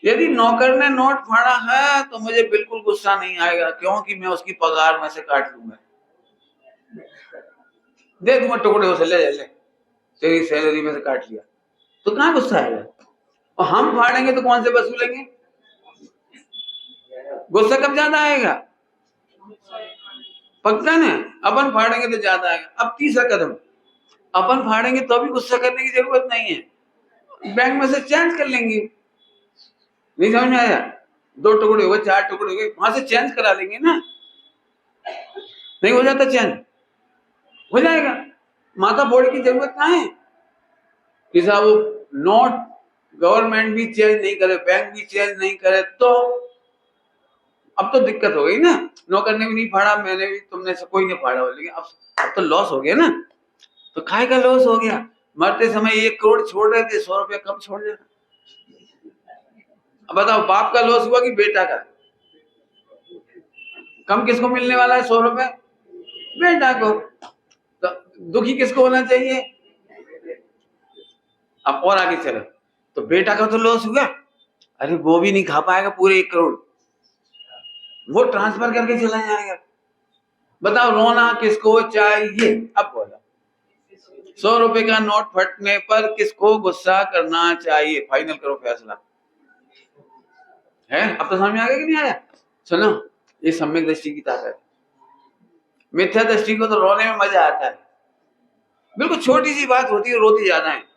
यदि नौकर ने नोट फाड़ा है तो मुझे बिल्कुल गुस्सा नहीं आएगा, क्योंकि मैं उसकी पगार में से काट लूंगा, दे दूंगा टुकड़े, उसे ले ले, तेरी सैलरी में से काट लिया, तो कहां गुस्सा आएगा? और हम फाड़ेंगे तो कौन से वसूलेंगे? गुस्सा कब ज्यादा आएगा? पक्का ना? अपन फाड़ेंगे तो ज्यादा आएगा। अब तीसरा कदम, अपन फाड़ेंगे तो भी गुस्सा करने की जरूरत नहीं है, बैंक में से चेंज कर लेंगे। नहीं समझ में आया? 2 टुकड़े हो गए, 4 टुकड़े हो गए, वहां से चेंज करा लेंगे ना। नहीं हो जाता चेंज? हो जाएगा। माथा फोड़ की जरूरत ना है कि साहब वो नोट गवर्नमेंट भी चेंज नहीं करे, बैंक भी चेंज नहीं करे तो अब तो दिक्कत हो गई ना। नौकर ने भी नहीं फाड़ा, मैंने भी, तुमने से कोई नहीं फाड़ा, लेकिन अब तो लॉस हो गया ना। तो काय का लॉस हो गया? मरते समय 1 करोड़ छोड़ रहे थे, 100 रुपया कब छोड़ रहे? अब बताओ, बाप का लॉस हुआ कि बेटा का? कम किसको मिलने वाला है 100 रुपए? बेटा को। तो दुखी किसको होना चाहिए? अब और आगे चलो तो बेटा का तो लॉस हुआ, अरे वो भी नहीं खा पाएगा पूरे 1 करोड़, वो ट्रांसफर करके चला जाएगा। बताओ रोना किसको चाहिए? अब बोलो, 100 रुपए का नोट फटने पर किसको गुस्सा करना चाहिए? फाइनल करो फैसला। है? अब तो समझ में आ गया कि नहीं आया? सुनो, ये सम्यक दृष्टि की ताकत है। मिथ्या दृष्टि को तो रोने में मजा आता है, बिल्कुल छोटी सी बात होती है रोती ज्यादा है।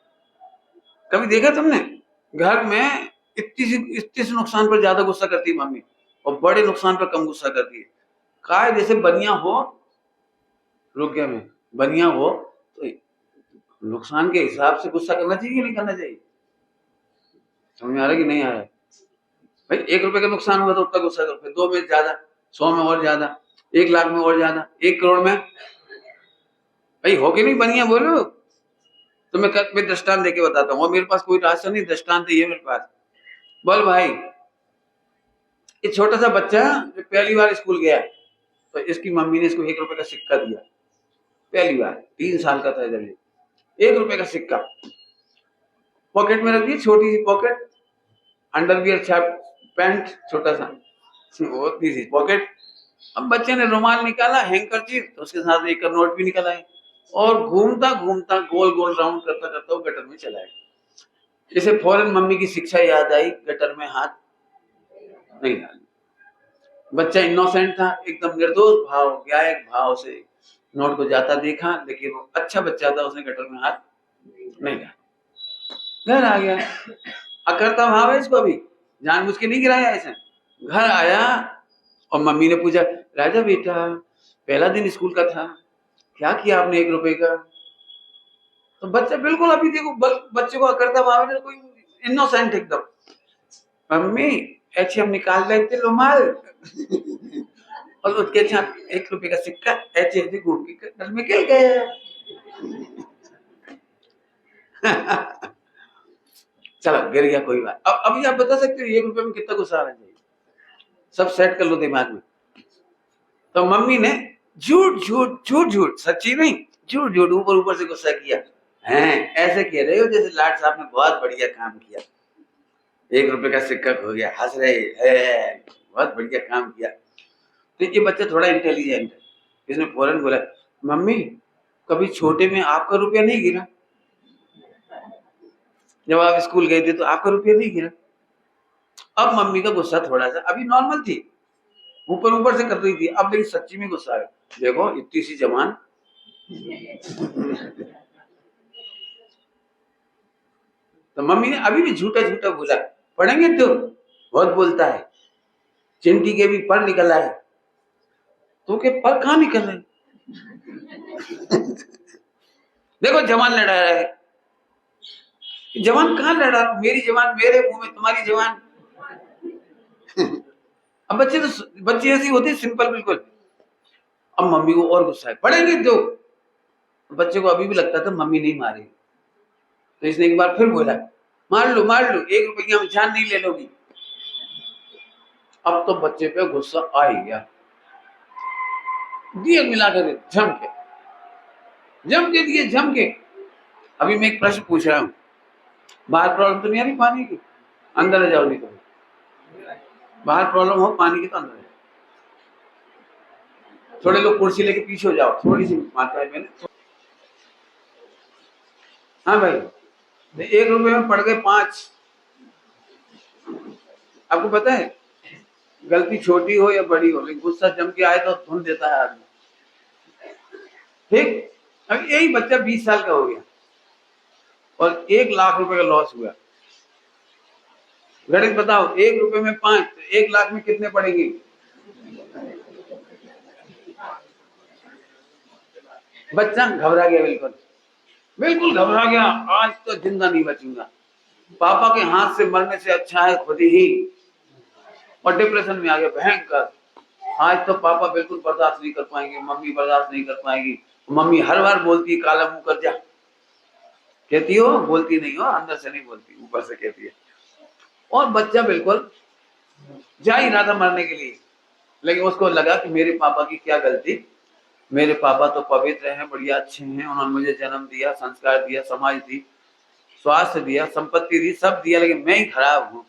कभी देखा तुमने? घर में इतनी सी नुकसान पर ज्यादा गुस्सा करती है मम्मी, और बड़े नुकसान पर कम गुस्सा करती है। काय जैसे बनिया हो, रुक गया मैं, बनिया हो तो नुकसान के हिसाब से गुस्सा करना चाहिए, नहीं करना चाहिए? समझ में आ रहा है कि नहीं आ रहा है? भाई 1 रुपए का नुकसान हुआ तो उतना गुस्सा करो, फिर 2 में ज्यादा, 100 में और ज्यादा, 1 लाख में और ज्यादा, 1 करोड़ में। भाई हो कि नहीं बनिया? बोलो तो मैं दृष्टांत देके बताता हूँ, मेरे पास कोई रास्ता नहीं, दृष्टांत है मेरे पास। बोल भाई, ये छोटा सा बच्चा जो पहली बार स्कूल गया, तो इसकी मम्मी ने इसको 1 रुपए का सिक्का दिया। पहली बार, 3 साल का था जब ये, 1 रुपए का सिक्का पॉकेट में रख दिया, छोटी सी पॉकेट, अंडरवियर छाप, पैंट छोटा सा, वो सी पॉकेट। अब बच्चे ने रुमाल निकाला, हैंकरचीफ, तो उसके साथ 1 का नोट भी निकल आए, और घूमता घूमता गोल गोल राउंड करता करता वो गटर में चला गया। इसे फौरन मम्मी की शिक्षा याद आई, गटर में हाथ नहीं डालना। बच्चा इनोसेंट था, एकदम निर्दोष भाव, न्यायिक भाव से नोट को जाता देखा, लेकिन वो अच्छा बच्चा था, उसने गटर में हाथ नहीं डाला। घर आ गया, अकर्ता भाव है इसको, अभी जानबूझ के नहीं गिराया ऐसे। घर आया और मम्मी ने पूछा, राजा बेटा पहला दिन स्कूल का था, क्या किया आपने 1 रुपए का? तो बच्चा बिल्कुल, अभी देखो बच्चे को अकर्ता भाव है, कोई इनोसेंट एकदम। मम्मी ऐसे हम निकाल रहे थे रुमाल और उसके साथ 1 रुपए का सिक्का ऐसे ऐसे घूम के गटर में गिर गया। चलो गिर गया, कोई बात। अब अभी आप बता सकते हो 1 रुपए में कितना गुस्सा आना चाहिए? सब सेट कर लो दिमाग में। तो मम्मी ने झूठ झूठ झूठ झूठ, सच्ची नहीं, झूठ झूठ ऊपर ऊपर से गुस्सा किया। हैं, ऐसे कह रहे हो जैसे लाट साहब ने बहुत बढ़िया काम किया, 1 रुपए का सिक्का खो गया, हंस रहे हैं, बहुत बढ़िया काम किया। तो ये बच्चा थोड़ा इंटेलिजेंट है, इसने फौरन बोला, मम्मी कभी छोटे में आपका रुपया नहीं गिरा? जब आप स्कूल गए थे तो आपका रुपया नहीं गिरा? अब मम्मी का गुस्सा थोड़ा सा, अभी नॉर्मल थी, ऊपर ऊपर से कर रही थी, अब लेकिन सच्ची में गुस्सा है। देखो इतनी सी जवान। तो मम्मी ने अभी भी झूठा झूठा बोला, पढ़ेंगे तो बहुत बोलता है, चिंटी के भी पर निकल आए। तो के पर कहाँ निकल रहे? देखो जवान लड़ा रहा है, जवान कहाँ लड़ा? मेरी जवान मेरे मुंह में, तुम्हारी जवान। अब बच्चे ऐसी होती है, सिंपल बिल्कुल। अब मम्मी को और गुस्सा है, पढ़ेंगे तो। बच्चे को अभी भी लगता था मम्मी नहीं मारे, तो इसने एक बार फिर बोला, मार लो 1 रुपया में जान नहीं ले लोगी। अब तो बच्चे पे गुस्सा आ ही गया, दिए मिलाकर जम के दिए, जम के। अभी मैं एक प्रश्न पूछ रहा हूँ, बाहर प्रॉब्लम तो नहीं आ रही पानी की? अंदर आ जाओ, नहीं तो बाहर प्रॉब्लम हो पानी की तो अंदर। थोड़े लोग कुर्सी लेके पीछे हो जाओ, थोड़ी सी मात्रा है मैंने। हाँ भाई, 1 रुपए में पड़ गए 5। आपको पता है, गलती छोटी हो या बड़ी हो, लेकिन गुस्सा जम के आए तो धुन देता है आदमी। ठीक, अब यही बच्चा 20 साल का हो गया और 1 लाख रुपए का लॉस हुआ। गणित बताओ, 1 रुपए में 5, तो 1 लाख में कितने पड़ेंगे? बच्चा घबरा गया, बिल्कुल बिल्कुल घबरा गया, आज तो जिंदा नहीं बचूंगा, पापा के हाथ से मरने से अच्छा है खुद ही। और डिप्रेशन में आ गया भयंकर, आज तो पापा बिल्कुल बर्दाश्त नहीं कर पाएंगे, मम्मी बर्दाश्त नहीं कर पाएंगी। मम्मी हर बार बोलती है काला मुंह कर जा, कहती हो, बोलती नहीं हो, अंदर से नहीं बोलती, ऊपर से कहती है। और बच्चा बिल्कुल जा ही रहा था मरने के लिए, लेकिन उसको लगा कि मेरे पापा की क्या गलती, मेरे पापा तो पवित्र हैं, बढ़िया अच्छे हैं, उन्होंने मुझे जन्म दिया, संस्कार दिया, समाज दी, स्वास्थ्य दिया, संपत्ति दी, सब दिया, लेकिन मैं ही खराब हूँ।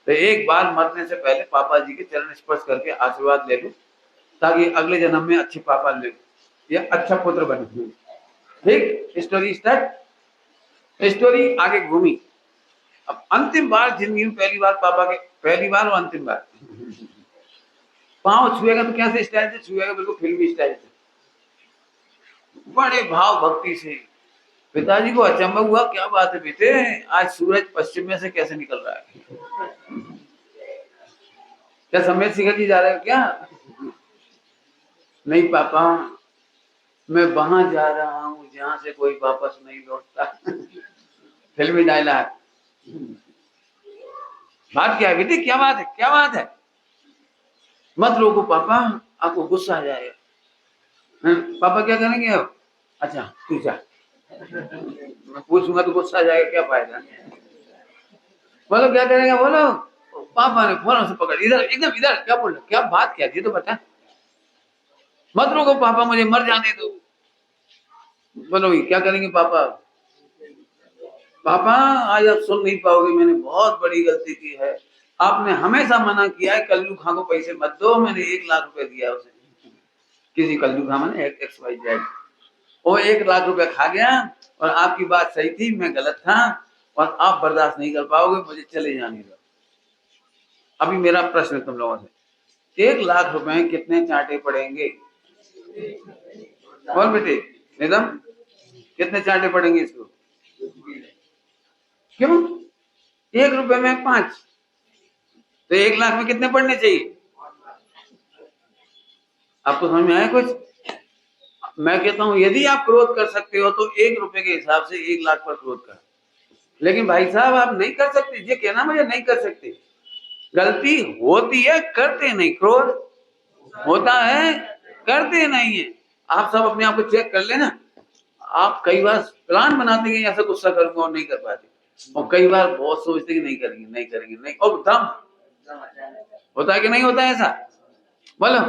तो एक बार मरने से पहले पापा जी के चरण स्पर्श करके आशीर्वाद ले लूं, ताकि अगले जन्म में अच्छे पापा ले या अच्छा पुत्र बने। ठीक, स्टोरी स्टार्ट, स्टोरी आगे घूमी। अब अंतिम बार जिंदगी में पहली बार पापा के, पहली बार और अंतिम बार पांव छुएगा तो कैसे स्टाइल से छुएगा, बिल्कुल फिल्मी स्टाइल से, बड़े भाव भक्ति से। पिताजी को अचंभा हुआ, क्या बात है बेटे, आज सूरज पश्चिम में से कैसे निकल रहा है? क्या समेत शिखर जी जा रहे हो क्या? नहीं पापा, मैं वहां जा रहा हूँ जहां से कोई वापस नहीं लौटता। फिल्मी डायलॉग। बात क्या है बेटे, क्या बात है, क्या बात है? मत रोको पापा, आपको गुस्सा आ जाएगा। पापा क्या करेंगे अब? अच्छा तू जा, मैं पूछूंगा तो गुस्सा आ जाएगा, क्या फायदा? बोलो क्या करेगा, बोलो। पापा ने फोन से पकड़, इधर एकदम इधर, क्या बोल रहे, क्या बात क्या थी तो बता। मत रोको पापा, मुझे मर जाने दो। बोलो क्या करेंगे पापा? पापा आज आप सुन नहीं पाओगे, मैंने बहुत बड़ी गलती की है, आपने हमेशा मना किया है कल्लू खां को पैसे मत दो, मैंने 1 लाख रुपए दिया उसे, किसी कल्लू खां मैंने XYZ, वो 1 लाख रुपए खा गया, और आपकी बात सही थी, मैं गलत था, और आप बर्दाश्त नहीं कर पाओगे, मुझे चले जाने दो। अभी मेरा प्रश्न तुम लोगों से, 1 लाख रुपए कितने चांटे पड़ेंगे? बोल बेटे, निदम कितने चांटे पड़ेंगे इसको? क्यों? 1 रुपए में 5, तो 1 लाख में कितने पड़ने चाहिए? आपको समझ में आया कुछ? मैं कहता हूं यदि आप क्रोध कर सकते हो तो 1 रुपए के हिसाब से 1 लाख पर क्रोध कर, लेकिन भाई साहब आप नहीं कर सकते, ये कहना मुझे नहीं कर सकते, गलती होती है, करते नहीं, क्रोध होता है, करते नहीं है। आप सब अपने आप को चेक कर लेना, आप कई बार प्लान बनाते हैं ऐसा गुस्सा करूंगा और नहीं कर पाते, और कई बार बहुत सोचते कि नहीं करेंगे, नहीं करेंगे, नहीं, और दम होता है कि नहीं होता है ऐसा? बोलो।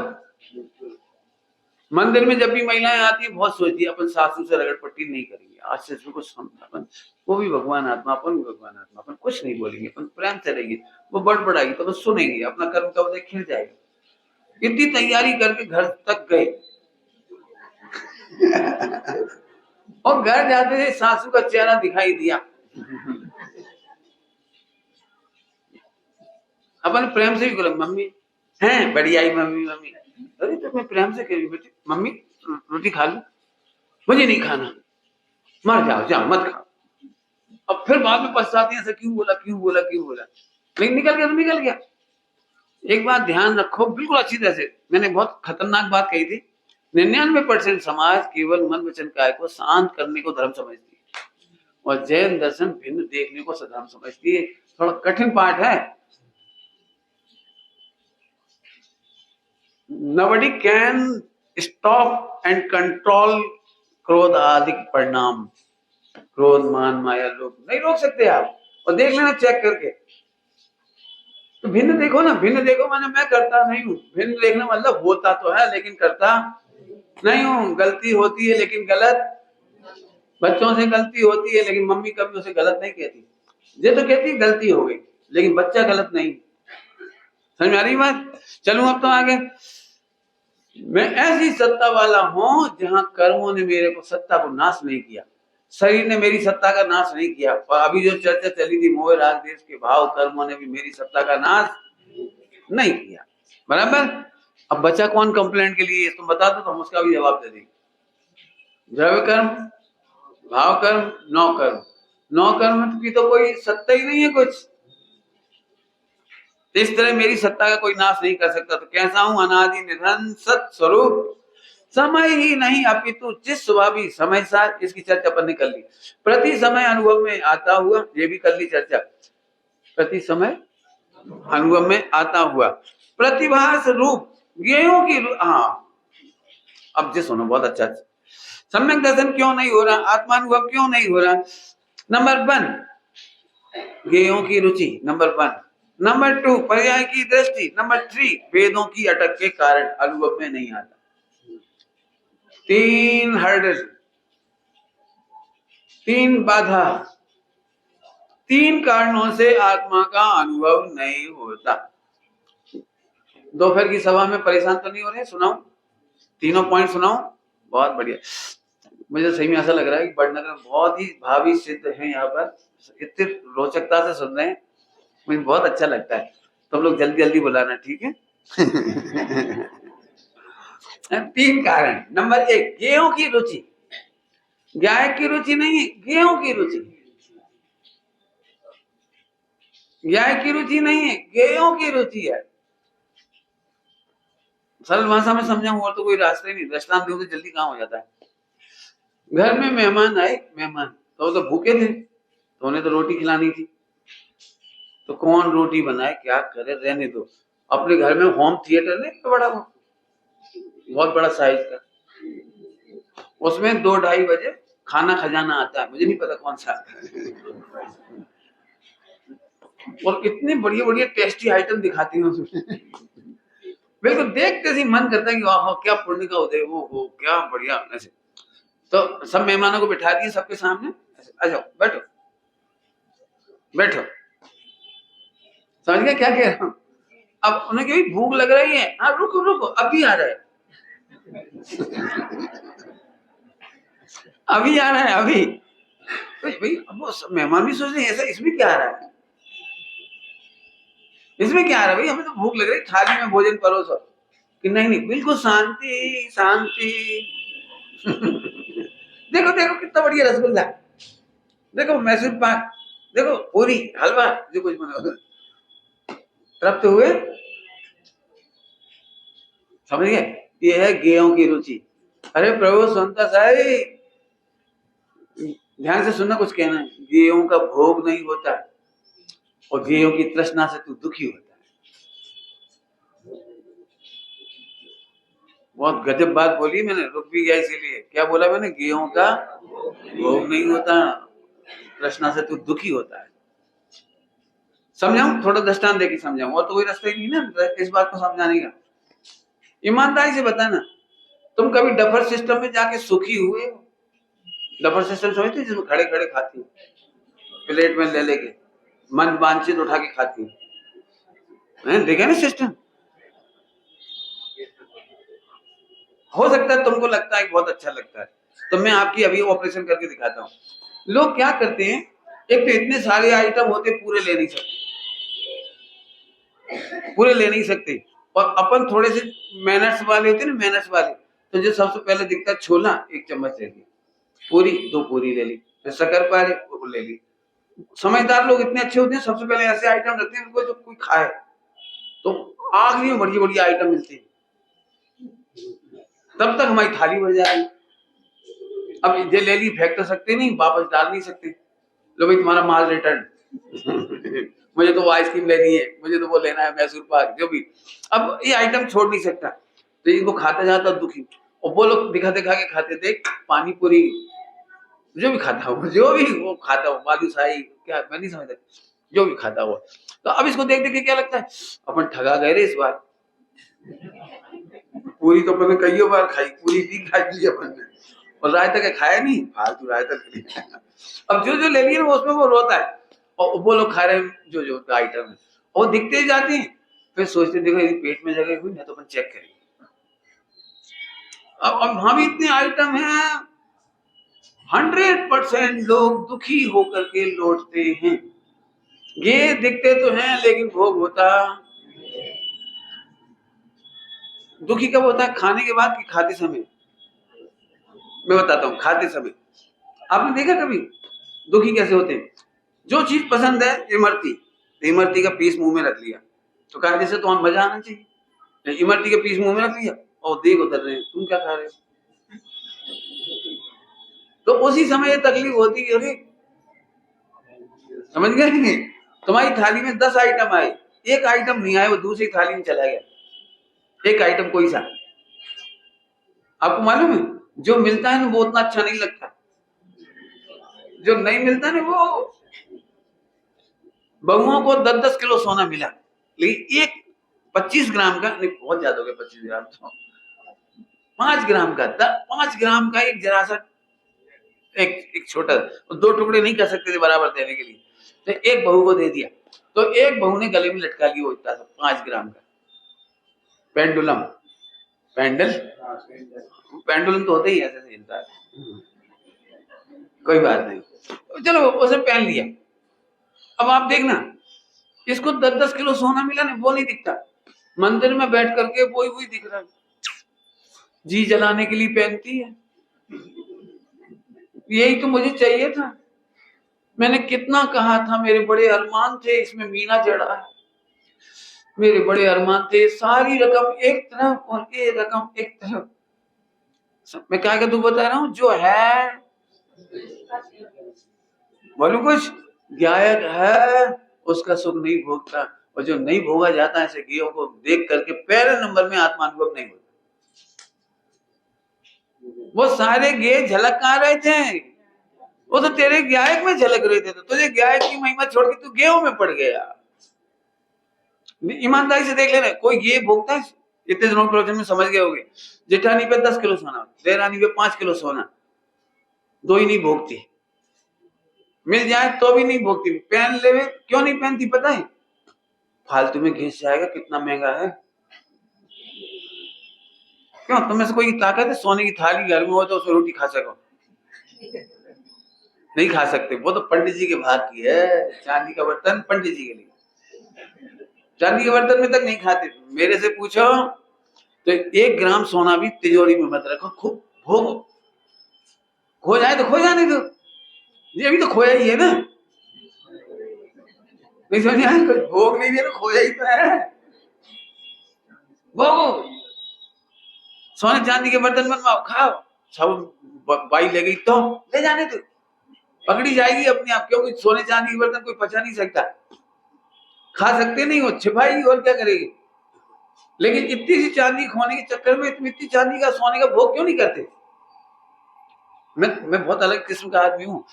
मंदिर में जब भी महिलाएं आती है बहुत सोचती है अपन सासू से रगड़ पट्टी नहीं करेंगे, आज से इसमें कुछ अपन, वो भी भगवान आत्मा, अपन भी भगवान आत्मा, अपन कुछ नहीं बोलेंगे, अपन प्रेम से रहेंगे, वो बड़बड़ाएगी तो अपन सुनेंगे, अपना कर्म का उदय खिल जाएगा। इतनी तैयारी करके घर तक गए और घर जाते थे सासू का चेहरा दिखाई दिया, अपन प्रेम से भी बोला मम्मी हैं, बढ़िया ही मम्मी, मम्मी, अरे तो मैं प्रेम से कह रही बेटी, मम्मी रोटी खा लो, मुझे नहीं खाना, मर जाओ, जाओ मत खाओ। अब फिर बाद में पछताती है, क्यों बोला, क्यों बोला, क्यों बोला, लेकिन निकल गया तो निकल गया। एक बात ध्यान रखो बिल्कुल अच्छी तरह से, मैंने बहुत खतरनाक बात कही थी, 99% समाज केवल मन वचन काय को शांत करने को धर्म समझती है, और जैन दर्शन भिन्न देखने को सधर्म समझती है। थोड़ा कठिन पाठ है। Nobody can stop and control क्रोध आदि परिणाम, क्रोध मान माया लोभ नहीं रोक सकते आप, और देख लेना चेक करके, तो भिन्न देखो ना, भिन्न देखो माने मैं करता नहीं हूँ, भिन्न देखना मतलब होता तो है लेकिन करता नहीं हूँ, गलती होती है लेकिन गलत, बच्चों से गलती होती है लेकिन मम्मी कभी उसे गलत नहीं कहती, ये तो कहती गलती हो गई लेकिन बच्चा गलत नहीं। समझ में आ रही बात? चलूं अब तो आगे। मैं ऐसी सत्ता वाला हूं जहां कर्मों ने मेरे को सत्ता को नाश नहीं किया, शरीर ने मेरी सत्ता का नाश नहीं किया, और अभी जो चर्चा चली थी मोह राग देश के भाव, कर्मों ने भी मेरी सत्ता का नाश नहीं किया, बराबर। अब बचा कौन कंप्लेंट के लिए, तुम बता दो तो हम उसका भी जवाब दे देंगे। द्रव्य कर्म, भाव कर्म, नौ कर्म, नौ कर्म की तो कोई सत्ता ही नहीं है कुछ, इस तरह मेरी सत्ता का कोई नाश नहीं कर सकता। तो कैसा हूं? अनादि निधन सत स्वरूप, समय ही नहीं अपितु जिस स्वभावी समय सार। इसकी चर्चा अपन ने कर ली। प्रति समय अनुभव में आता हुआ, ये भी कर ली चर्चा। प्रति समय अनुभव में आता हुआ, प्रतिभास रूप ज्ञेयों की हाँ, अब जो सुनो बहुत अच्छा। सम्यक दर्शन क्यों नहीं हो रहा? आत्मानुभव क्यों नहीं हो रहा? नंबर 1 ज्ञेयों की रुचि, नंबर 1। नंबर 2 पर्याय की दृष्टि, नंबर 3 वेदों की अटक के कारण अनुभव में नहीं आता। 3 हर्डल, 3 बाधा, 3 कारणों से आत्मा का अनुभव नहीं होता। दोपहर की सभा में परेशान तो नहीं हो रहे? सुनाऊं तीनों पॉइंट सुनाऊं? बहुत बढ़िया। मुझे सही में ऐसा लग रहा है कि बड़नगर बहुत ही भावी सिद्ध है, यहाँ पर इतनी रोचकता से सुन रहे हैं, मुझे बहुत अच्छा लगता है। तुम लोग जल्दी जल्दी बुलाना, ठीक है? 3 कारण। नंबर 1 गेहूं की रुचि, गाय की रुचि नहीं, गेहूं की रुचि। गाय की रुचि नहीं है, गेहूं की रुचि है। सरल भाषा में समझाऊं और तो कोई रास्ता ही नहीं, दृष्टांत दूं तो जल्दी काम हो जाता है। घर में मेहमान आए, मेहमान तो भूखे थे, तो उन्हें तो रोटी खिलानी थी। तो कौन रोटी बनाए, क्या करे, रहने दो। अपने घर में होम थिएटर ने तो बड़ा, वो बहुत बड़ा साइज का, उसमें 2-2:30 बजे खाना खजाना आता है, मुझे नहीं पता कौन सा। और इतने बढ़िया बढ़िया टेस्टी आइटम दिखाती हैं उसमें। बिल्कुल देखते ही मन करता है कि वाह क्या पुण्य का उदय हो क्या बढ़िया। ऐसे तो सब मेहमानों को बिठा दिए सबके सामने, आ जाओ बैठो बैठो। समझ गए क्या कह रहा हूं? अब उन्हें क्यों भूख लग रही है, हाँ रुको रुको अभी आ रहा है, अभी आ रहा है अभी। तो भाई अब वो मेहमान भी सोच रहे हैं ऐसा, इसमें क्या आ रहा है, इसमें क्या आ रहा है भाई, हमें तो भूख लग रही, थाली में भोजन परोसो। कि नहीं नहीं बिल्कुल शांति शांति। देखो देखो कितना बढ़िया रसगुल्ला, देखो मैसूर पाक, देखो पूरी हलवा, जो कुछ बना। तृप्त हुए? समझ गए? ये है गेहूं की रुचि। अरे प्रभु सुनता साई, ध्यान से सुनना, कुछ कहना है। गेहूं का भोग नहीं होता और गेहूं की तृष्णा से तू दुखी होता है। बहुत गजब बात बोली मैंने, रुक भी गया इसीलिए। क्या बोला मैंने? गेहूं का भोग नहीं होता, तृष्णा से तू दुखी होता है। समझाऊं? थोड़ा दृष्टांत देके समझाऊं, और तो कोई रास्ता ही नहीं ना इस बात को समझाने का। ईमानदारी से बताना, तुम कभी डफर सिस्टम में जाके सुखी हुए? डफर सिस्टम समझते, जिसमें खड़े खड़े खाती, प्लेट में ले लेके मन वांछित उठा के खाती है, देखा ना सिस्टम? हो सकता है तुमको लगता है बहुत अच्छा लगता है, तो मैं आपकी अभी ऑपरेशन करके दिखाता हूँ। लोग क्या करते हैं, एक तो इतने सारे आइटम होते पूरे ले नहीं सकते, पूरे ले नहीं सकते। और अपन थोड़े से मैनर्स वाले होते हैं ना, मैनर्स वाले, तो जो सबसे पहले दिखता है छोला, 1 चम्मच ले ली, पूरी 2 पूरी ले ली, शक्कर पारे वो ले ली। समझदार लोग इतने अच्छे होते हैं, सबसे पहले ऐसे आइटम रखते हैं उनको जो कोई खाए, तो आखिरी में बड़ी बड़ी आइटम मिलती है, तब तक हमारी थाली भर जाती। अब ये ले ली, फेंक तो सकते नहीं, वापस डाल नहीं सकते, लो भाई तुम्हारा माल रिटर्न। मुझे तो वो आइसक्रीम लेनी है, मुझे तो वो लेना है मैसूर पाक, जो भी। अब ये आइटम छोड़ नहीं सकता, तो इनको खाता जाता दुखी। और वो लोग दिखा दिखा के खाते थे, पानी पूरी, जो भी खाता हो, जो भी वो खाता हो, बालूशाही, क्या मैं नहीं समझता, जो भी खाता हुआ। तो अब इसको देख देख के क्या लगता है, अपन ठगा गए रे इस बार। पूरी तो अपन ने कई बार खाई, पूरी भी खाई अपन ने, और रायता का खाया नहीं, फालतू रायता। अब जो जो ले लिया वो उसमें वो रोता है, और वो लोग खा रहे हैं जो जो आइटम है, और दिखते ही जाते हैं, फिर सोचते देखो यदि पेट में जगह हुई ना तो अपन चेक करेंगे। अब वहां भी इतने आइटम हैं, 100% लोग दुखी होकर के लौटते हैं। ये दिखते तो हैं लेकिन भोग होता। दुखी कब होता है, खाने के बाद कि खाते समय? मैं बताता हूँ, खाते समय। आपने देखा कभी दुखी कैसे होते हैं? जो चीज पसंद है, इमरती, इमरती का पीस मुंह में रख लिया, तो कायदे से तो मजा आना चाहिए। इमरती के पीस मुंह में रख लिया और देख उतर रहे हैं, तुम क्या खा रहे हो? तो उसी समय ये तकलीफ होती है। अरे समझ गए? तुम्हारी थाली में 10 आइटम आए, एक आइटम नहीं आया, वो दूसरी थाली में चला गया। एक आइटम कोई सा, आपको मालूम है जो मिलता है ना वो उतना अच्छा नहीं लगता, जो नहीं मिलता ना वो। बहुओं को 10-10 किलो सोना मिला, लेकिन एक 25 ग्राम का नहीं, बहुत ज्यादा हो गया 25 ग्राम, तो 5 ग्राम का 5 ग्राम का एक जरा सा एक छोटा, दो टुकड़े नहीं कर सकते थे बराबर देने के लिए, तो एक बहू को दे दिया। तो एक बहू ने गले में लटका लिया वो इतना सा 5 ग्राम का पेंडुलम। पेंडुलम तो होते ही ऐसे से हिलता है, कोई बात नहीं, चलो उसे पहन लिया। अब आप देखना, इसको 10-10 किलो सोना मिला ना, वो नहीं दिखता, मंदिर में बैठ करके वही दिख रहा है, जी जलाने के लिए पहनती है। यही तो मुझे चाहिए था, मैंने कितना कहा था, मेरे बड़े अरमान थे, इसमें मीना जड़ा है, मेरे बड़े अरमान थे, सारी रकम एक तरफ और ये रकम एक तरफ। मैं क्या तू बता रहा हूँ, जो है बोलू कुछ, गायक है उसका सुख नहीं भोगता, और जो नहीं भोगा जाता है ऐसे गेयों को देख करके पहले नंबर में आत्मानुभव नहीं होता। वो सारे गे झलक कहाँ रहे थे, वो तो तेरे गायक में झलक रहे थे, तो तुझे गायक की महिमा छोड़ के तू गेहूं में पड़ गया। ईमानदारी से देख लेना, कोई गे भोगता है? इतने दिनों प्रवचन में समझ गए होगे, जेठानी पे 10 किलो सोना, देवरानी पे 5 किलो सोना, दो ही नहीं भोगती, मिल जाए तो भी नहीं भोगती, पहन ले क्यों नहीं पहनती पता है? फालतू में घिस जाएगा, कितना महंगा है। क्यों, तुम्हें से कोई ताकत है सोने की थाली घर में हो तो उसमें रोटी खा सको? नहीं खा सकते, वो तो पंडित जी के भाग की है। चांदी का बर्तन पंडित जी के लिए, चांदी के बर्तन में तक नहीं खाते। मेरे से पूछो तो 1 ग्राम सोना भी तिजोरी में मत रखो, खूब भोगो, खो जाए तो खो जाने दो, ये अभी तो खोया ही है ना, नहीं समझ आए? कुछ भोग नहीं दिया तो खोया ही तो है, भोगो। सोने चांदी के बर्तन बनवाओ, खाओ, सब बाई ले गई तो ले जाने दो, पकड़ी जाएगी अपने आप, क्योंकि सोने चांदी के बर्तन कोई पचा नहीं सकता, खा सकते नहीं हो, छिपाई और क्या करेगी। लेकिन इतनी सी चांदी खोने के चक्कर में इतनी चांदी का सोने का भोग क्यों नहीं करते? मैं बहुत अलग किस्म का आदमी हूँ,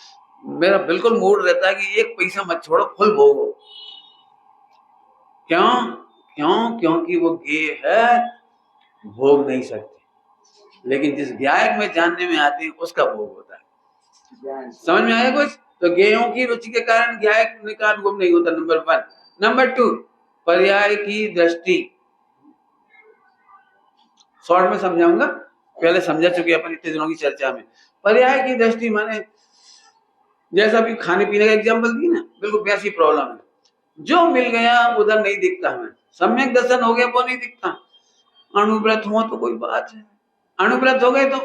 मेरा बिल्कुल मूड रहता है कि 1 पैसा मत छोड़ो, फुल भोगो। क्यों? क्योंकि वो गे है, भोग नहीं सकते, लेकिन जिस गायक में जानने में आते हैं उसका भोग होता है। समझ में आया कुछ? तो गेयों की रुचि के कारण गायक का अनुभव नहीं होता, नंबर 1। नंबर 2, पर्याय की दृष्टि। शॉर्ट में समझाऊंगा, पहले समझा चुके अपन इतने दिनों की चर्चा में। पर्याय की दृष्टि माने जैसा भी खाने पीने का एग्जाम्पल दी ना, बिल्कुल वैसी प्रॉब्लम है, जो मिल गया उधर नहीं दिखता हमें, सम्यक दर्शन हो गया वो नहीं दिखता। अणुव्रत हो तो कोई बात है, अणुव्रत हो गए तो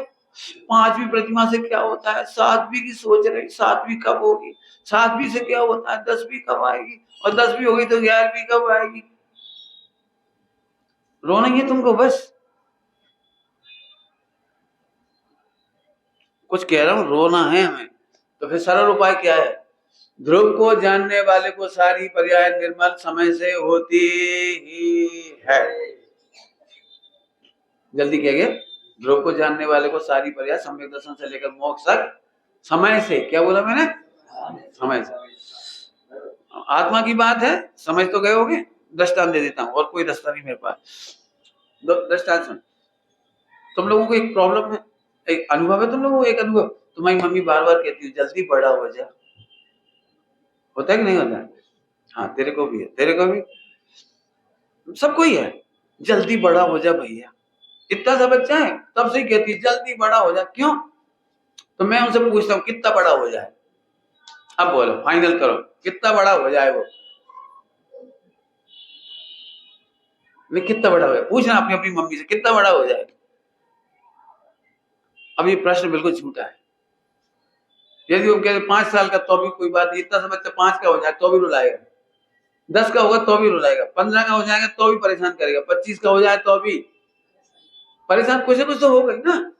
5वीं प्रतिमा से क्या होता है, 7वीं की सोच रही, 7वीं कब होगी, 7वीं से क्या होता है, 10वीं कब आएगी, और 10वीं हो गई तो 11वीं कब आएगी। रोना ही है तुमको बस, कुछ कह रहा हूं, रोना है हमें, तो फिर सरल उपाय क्या है? ध्रुव को जानने वाले को सारी पर्याय निर्मल समय से होती ही है। जल्दी कह गए, ध्रुव को जानने वाले को सारी पर्याय सम्यक दर्शन से लेकर मोक्ष तक समय से, क्या बोला मैंने? समय से। आत्मा की बात है, समझ तो गए होगे। दृष्टांत दे देता हूँ, और कोई रास्ता नहीं मेरे पास। दृष्टांत सुन, तुम लोगों को एक प्रॉब्लम है, एक अनुभव है तुम लोगों को, एक अनुभव, तुम्हारी मम्मी बार बार कहती है जल्दी बड़ा हो जा, होता है कि नहीं होता है? हाँ, तेरे को भी है, तेरे को भी, सबको ही है, जल्दी बड़ा हो जा भैया। इतना सा बच्चा है तब से ही कहती है जल्दी बड़ा हो जा। क्यों? तो मैं उनसे पूछता हूँ कितना बड़ा हो जाए, अब बोलो, फाइनल करो, कितना बड़ा हो जाए वो? मैं कितना बड़ा हो जाए, पूछना अपनी अपनी मम्मी से, कितना बड़ा हो जाए। अब ये प्रश्न बिल्कुल झूठा है। यदि वो कहते 5 साल का तो भी कोई बात नहीं, इतना सा बच्चा 5 का हो जाए तो भी रुलाएगा, 10 का होगा तो भी रुलाएगा, 15 का हो जाएगा तो भी परेशान करेगा, 25 का हो जाए तो भी परेशान, कुछ ना कुछ तो होगा ही ना।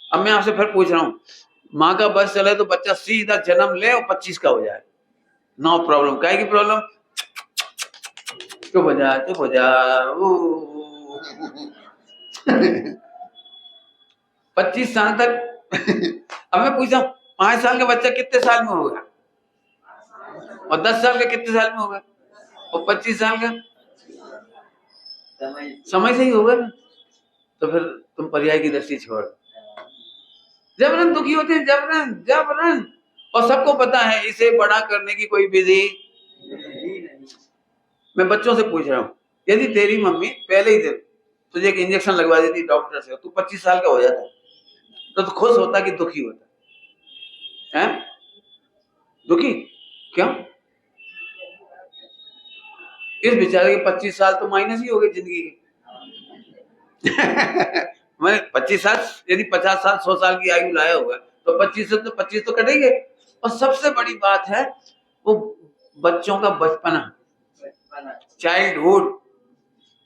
अब मैं आपसे फिर पूछ रहा हूँ, माँ का बस चले तो बच्चा सीधा जन्म ले और 25 का हो जाए, नो प्रॉब्लम। काय की प्रॉब्लम? चुप हो जा, चुप हो जा। 25 साल तक अब मैं पूछता हूँ, 5 साल का बच्चा कितने साल में होगा, और 10 साल का कितने साल में होगा, और 25 साल का समय से ही होगा ना। तो फिर तुम पर्याय की दृष्टि छोड़, जबरन दुखी होते हैं, जबरन जबरन। और सबको पता है इसे बड़ा करने की कोई विधि। मैं बच्चों से पूछ रहा हूँ, यदि तेरी मम्मी पहले ही दिन तुझे एक इंजेक्शन लगवा देती डॉक्टर से, तू 25 साल का हो जाता, तो खुश होता कि दुखी होता है? दुखी क्यों? इस बेचारे के 25 साल तो माइनस ही हो गए जिंदगी के। मैंने 25 साल, यदि 50 साल 100 साल की आयु लाया होगा तो 25 तो कटेंगे। और सबसे बड़ी बात है वो बच्चों का बचपना, चाइल्डहुड,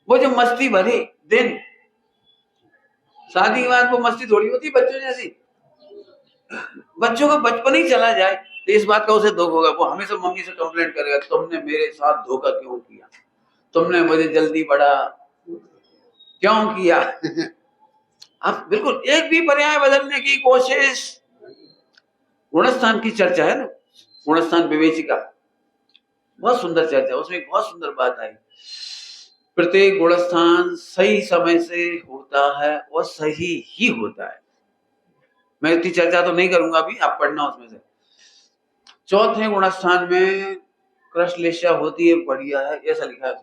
वो जो मस्ती भरी दिन। शादी के बाद वो मस्ती थोड़ी होती बच्चों जैसी। बच्चों का बचपन ही चला जाए तो इस बात का उसे दुख होगा, वो हमेशा मम्मी से कंप्लेंट करेगा, तुमने मेरे साथ धोखा क्यों किया, तुमने मुझे जल्दी बड़ा क्यों किया। अब बिल्कुल एक भी पर्याय बदलने की कोशिश। गुणस्थान की चर्चा है ना, गुणस्थान विवेचिका, बहुत सुंदर चर्चा, उसमें एक बहुत सुंदर बात आई, प्रत्येक गुणस्थान सही समय से होता है और सही ही होता है। मैं इतनी चर्चा तो नहीं करूंगा अभी, आप पढ़ना उसमें से। चौथे गुणस्थान में कृष्णलेशा होती है, बढ़िया है, ऐसा लिखा है।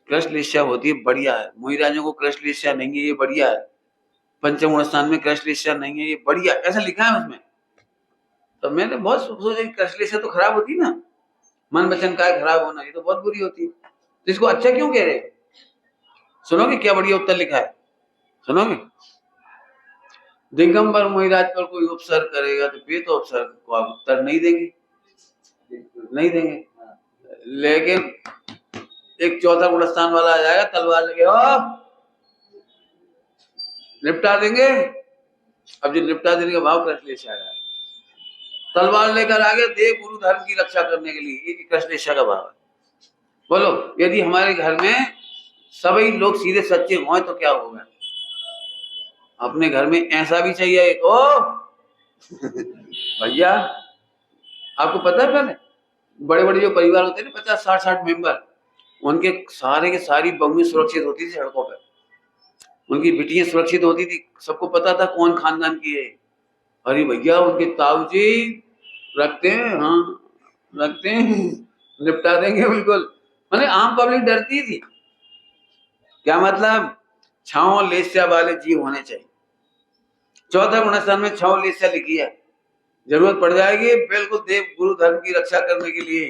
कृष्णलेशा होती है, बढ़िया है। मोहिराजों को कृष्णलेशा नहीं है, ये बढ़िया है। पंचम गुणस्थान में कृष्णलेशा नहीं है, ये बढ़िया, ऐसा लिखा है उसमें। तो मैंने बहुत सोचा कि कृष्णलेशा तो खराब होती ना, मन वचन काय खराब होना, ये तो बहुत बुरी होती है, तो इसको अच्छा क्यों कह रहे? सुनोगे क्या बढ़िया उत्तर लिखा है, सुनोगे? दिगंबर मोहिराज पर कोई उपसर्ग करेगा तो वे तो उपसर्ग को आप उत्तर नहीं देंगे, नहीं देंगे। लेकिन एक चौथा गुणस्थान वाला आ जाएगा, तलवार लगे निपटा देंगे। अब जो निपटा देने का भाव कृष्णलेशा है, तलवार लेकर आगे देव गुरु धर्म की रक्षा करने के लिए, ये कृष्णलेशा का भाव है। बोलो, यदि हमारे घर में सभी लोग सीधे सच्चे हों तो क्या होगा? अपने घर में ऐसा भी चाहिए एक भैया, आपको पता है पहले बड़े बड़े जो परिवार होते हैं ना, 50-60 मेंबर, उनके सारे के सारी बहुएं सुरक्षित होती थी सड़कों पर, उनकी बिटियां सुरक्षित होती थी, सबको पता था कौन खानदान की है। अरे भैया, उनके ताऊजी रखते हैं, हाँ रखते हैं, निपटा देंगे बिल्कुल। मैंने आम पब्लिक डरती थी। क्या मतलब? छांव लेस्या वाले जीव होने चाहिए। चौथा गुणस्थान में छांव लेस्या लिखी है, जरूरत पड़ जाएगी बिल्कुल देव गुरु धर्म की रक्षा करने के लिए,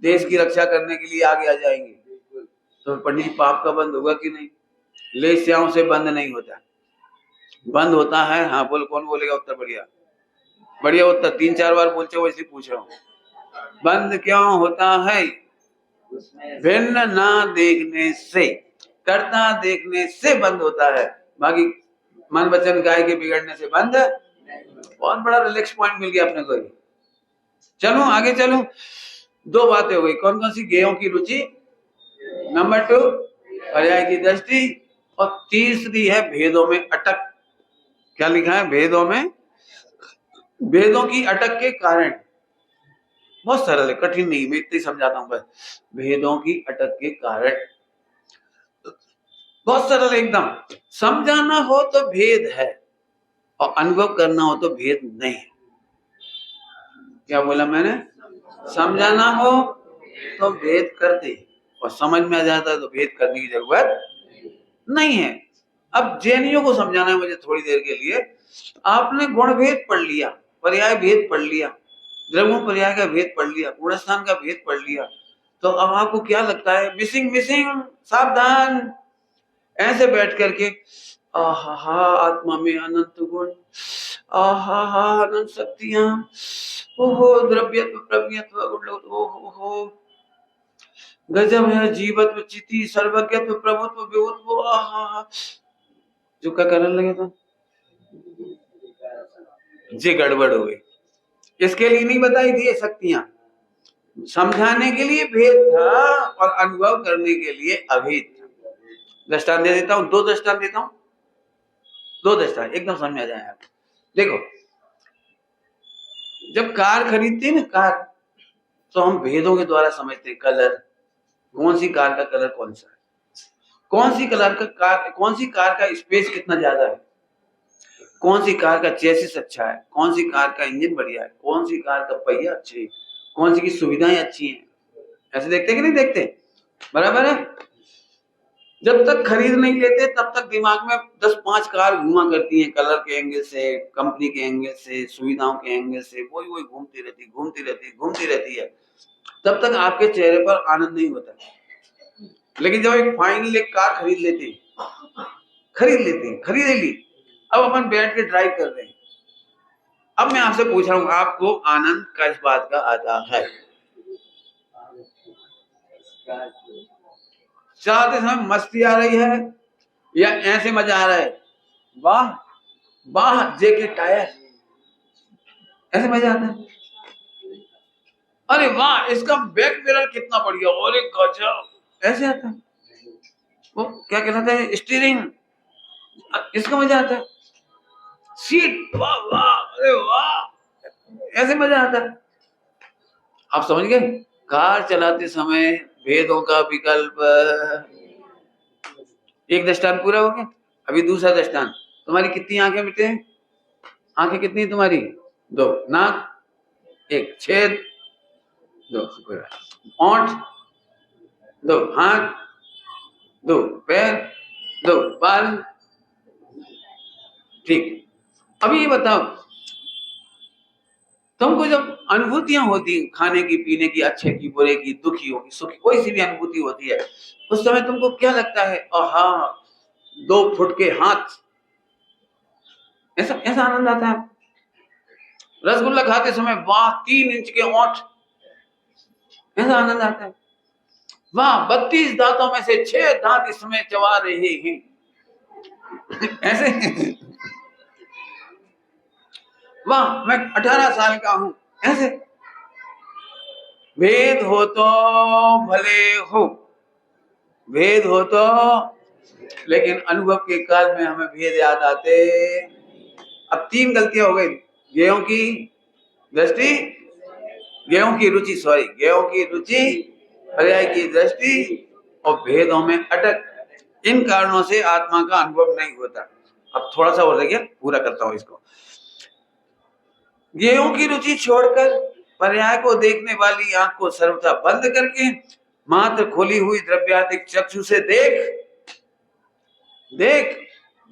देश की रक्षा करने के लिए आगे आ जाएंगे। तो पंडित जी पाप का बंद होगा कि नहीं? लेस्याओं से बंद नहीं होता, बंद होता है। हाँ बोल, कौन बोलेगा उत्तर? बढ़िया बढ़िया उत्तर, 3-4 बार बोलते हो इसलिए पूछ रहा हूँ। बंद क्यों होता है? भिन्न ना देखने से, करता देखने से बंद होता है, बाकी मन वचन काय के बिगड़ने से बंद। बहुत बड़ा रिलैक्स पॉइंट मिल गया अपने को। चलो आगे चलो, 2 बातें हो गई, कौन कौन सी? गेयों की रुचि, नंबर 2 पर्याय की दृष्टि, और तीसरी है भेदों में अटक। क्या लिखा है? भेदों में, भेदों की अटक के कारण। बहुत सरल है, कठिन नहीं, मैं इतनी समझाता हूं बस। भेदों की अटक के कारण, बहुत सरल एकदम। समझाना हो तो भेद है, और अनुभव करना हो तो भेद नहीं है। क्या बोला मैंने? समझाना हो तो भेद कर दे, और समझ में आ जाता है तो भेद करने की जरूरत नहीं है। अब जैनियों को समझाना है मुझे थोड़ी देर के लिए। आपने गुण भेद पढ़ लिया, पर्याय भेद पढ़ लिया, द्रगुण पर्याय का भेद पढ़ लिया, गुणस्थान का भेद पढ़ लिया, तो अब आपको क्या लगता है? मिसिंग मिसिंग, सावधान। ऐसे बैठ करके आहा आत्मा में अनंत गुण, आहा अनंत शक्तियां, ओहो द्रव्यत्व प्रव्यत्व, ओहो गजब है जीवत्व चिति सर्वज्ञत्व प्रभुत्व विभुत्व, आहा जो क्या करने लगे तो जी गड़बड़ हो गई। इसके लिए नहीं बताई थी ये शक्तियां, समझाने के लिए भेद था और अनुभव करने के लिए अभेद था। दृष्टांत दे देता हूं, 2 दृष्टांत देता हूं, 2 दृष्टांत एकदम समझ में आ जाए आपको। देखो, जब कार खरीदते हैं ना कार, तो हम भेदों के द्वारा समझते हैं। कलर, कौन सी कार का कलर कौन सा है, कौन सी कार का स्पेस कितना ज्यादा है, कौन सी कार का चेसिस अच्छा है, कौन सी कार का इंजन बढ़िया है, कौन सी कार का पहिया अच्छे है, कौन सी की सुविधाएं अच्छी हैं, ऐसे देखते कि नहीं देखते? बराबर है। जब तक खरीद नहीं लेते तब तक दिमाग में 10-5 कार घुमा करती हैं, कलर के एंगल से, कंपनी के एंगल से, सुविधाओं के एंगल से, वही घूमती रहती है। तब तक आपके चेहरे पर आनंद नहीं होता। लेकिन जब एक फाइनल एक कार खरीद लेते हैं, खरीद ली, अब अपन बैठ के ड्राइव कर रहे हैं। अब मैं आपसे पूछ रहा हूं, आपको आनंद किस बात का आता है? चलाते समय मस्ती आ रही है या ऐसे मजा आ रहा है, वाह वाह जेके टायर, ऐसे मजा आता है? अरे वाह इसका बैक मिरर कितना बढ़िया, अरे गजब, ऐसे आता है? वो क्या कहलाता है, स्टीयरिंग, इसका मजा आता है? सीट, वाह वाह, अरे वाह, ऐसे मजा आता है? आप समझ गए? कार चलाते समय भेदों का विकल्प। एक दृष्टांत पूरा हो गया। अभी दूसरा दृष्टांत। तुम्हारी कितनी आंखें बेटे? आंखें कितनी तुम्हारी? 2। नाक 1, छेद 2, ओंठ 2, हाथ 2, पैर 2, बाल, ठीक। अभी ये बताओ, तुमको जब अनुभूतियां होती, खाने की, पीने की, अच्छे की, बुरे की, दुखी की, सुखी, कोई सी भी अनुभूति होती है, उस समय तुमको क्या लगता है? आहा 2 फुट के हाथ, ऐसा ऐसा आनंद आता है। रसगुल्ला खाते समय वाह 3 इंच के ओंठ, ऐसा आनंद आता है। वाह 32 दांतों में से 6 दांत इसमें चबा रहे हैं, ऐसे। वाह मैं 18 साल का हूं, ऐसे। भेद हो तो भले हो, भेद हो तो, लेकिन अनुभव के काल में हमें भेद याद आते। अब 3 गलतियां हो गई। गेहूं की दृष्टि, गेहूं की रुचि, पर्याय की दृष्टि और भेदों में अटक, इन कारणों से आत्मा का अनुभव नहीं होता। अब थोड़ा सा और रह गया, पूरा करता हूं इसको। गेहूं की रुचि छोड़कर पर्याय को देखने वाली आंख को सर्वथा बंद करके मात्र खोली हुई द्रव्यात्मिक चक्षु से देख,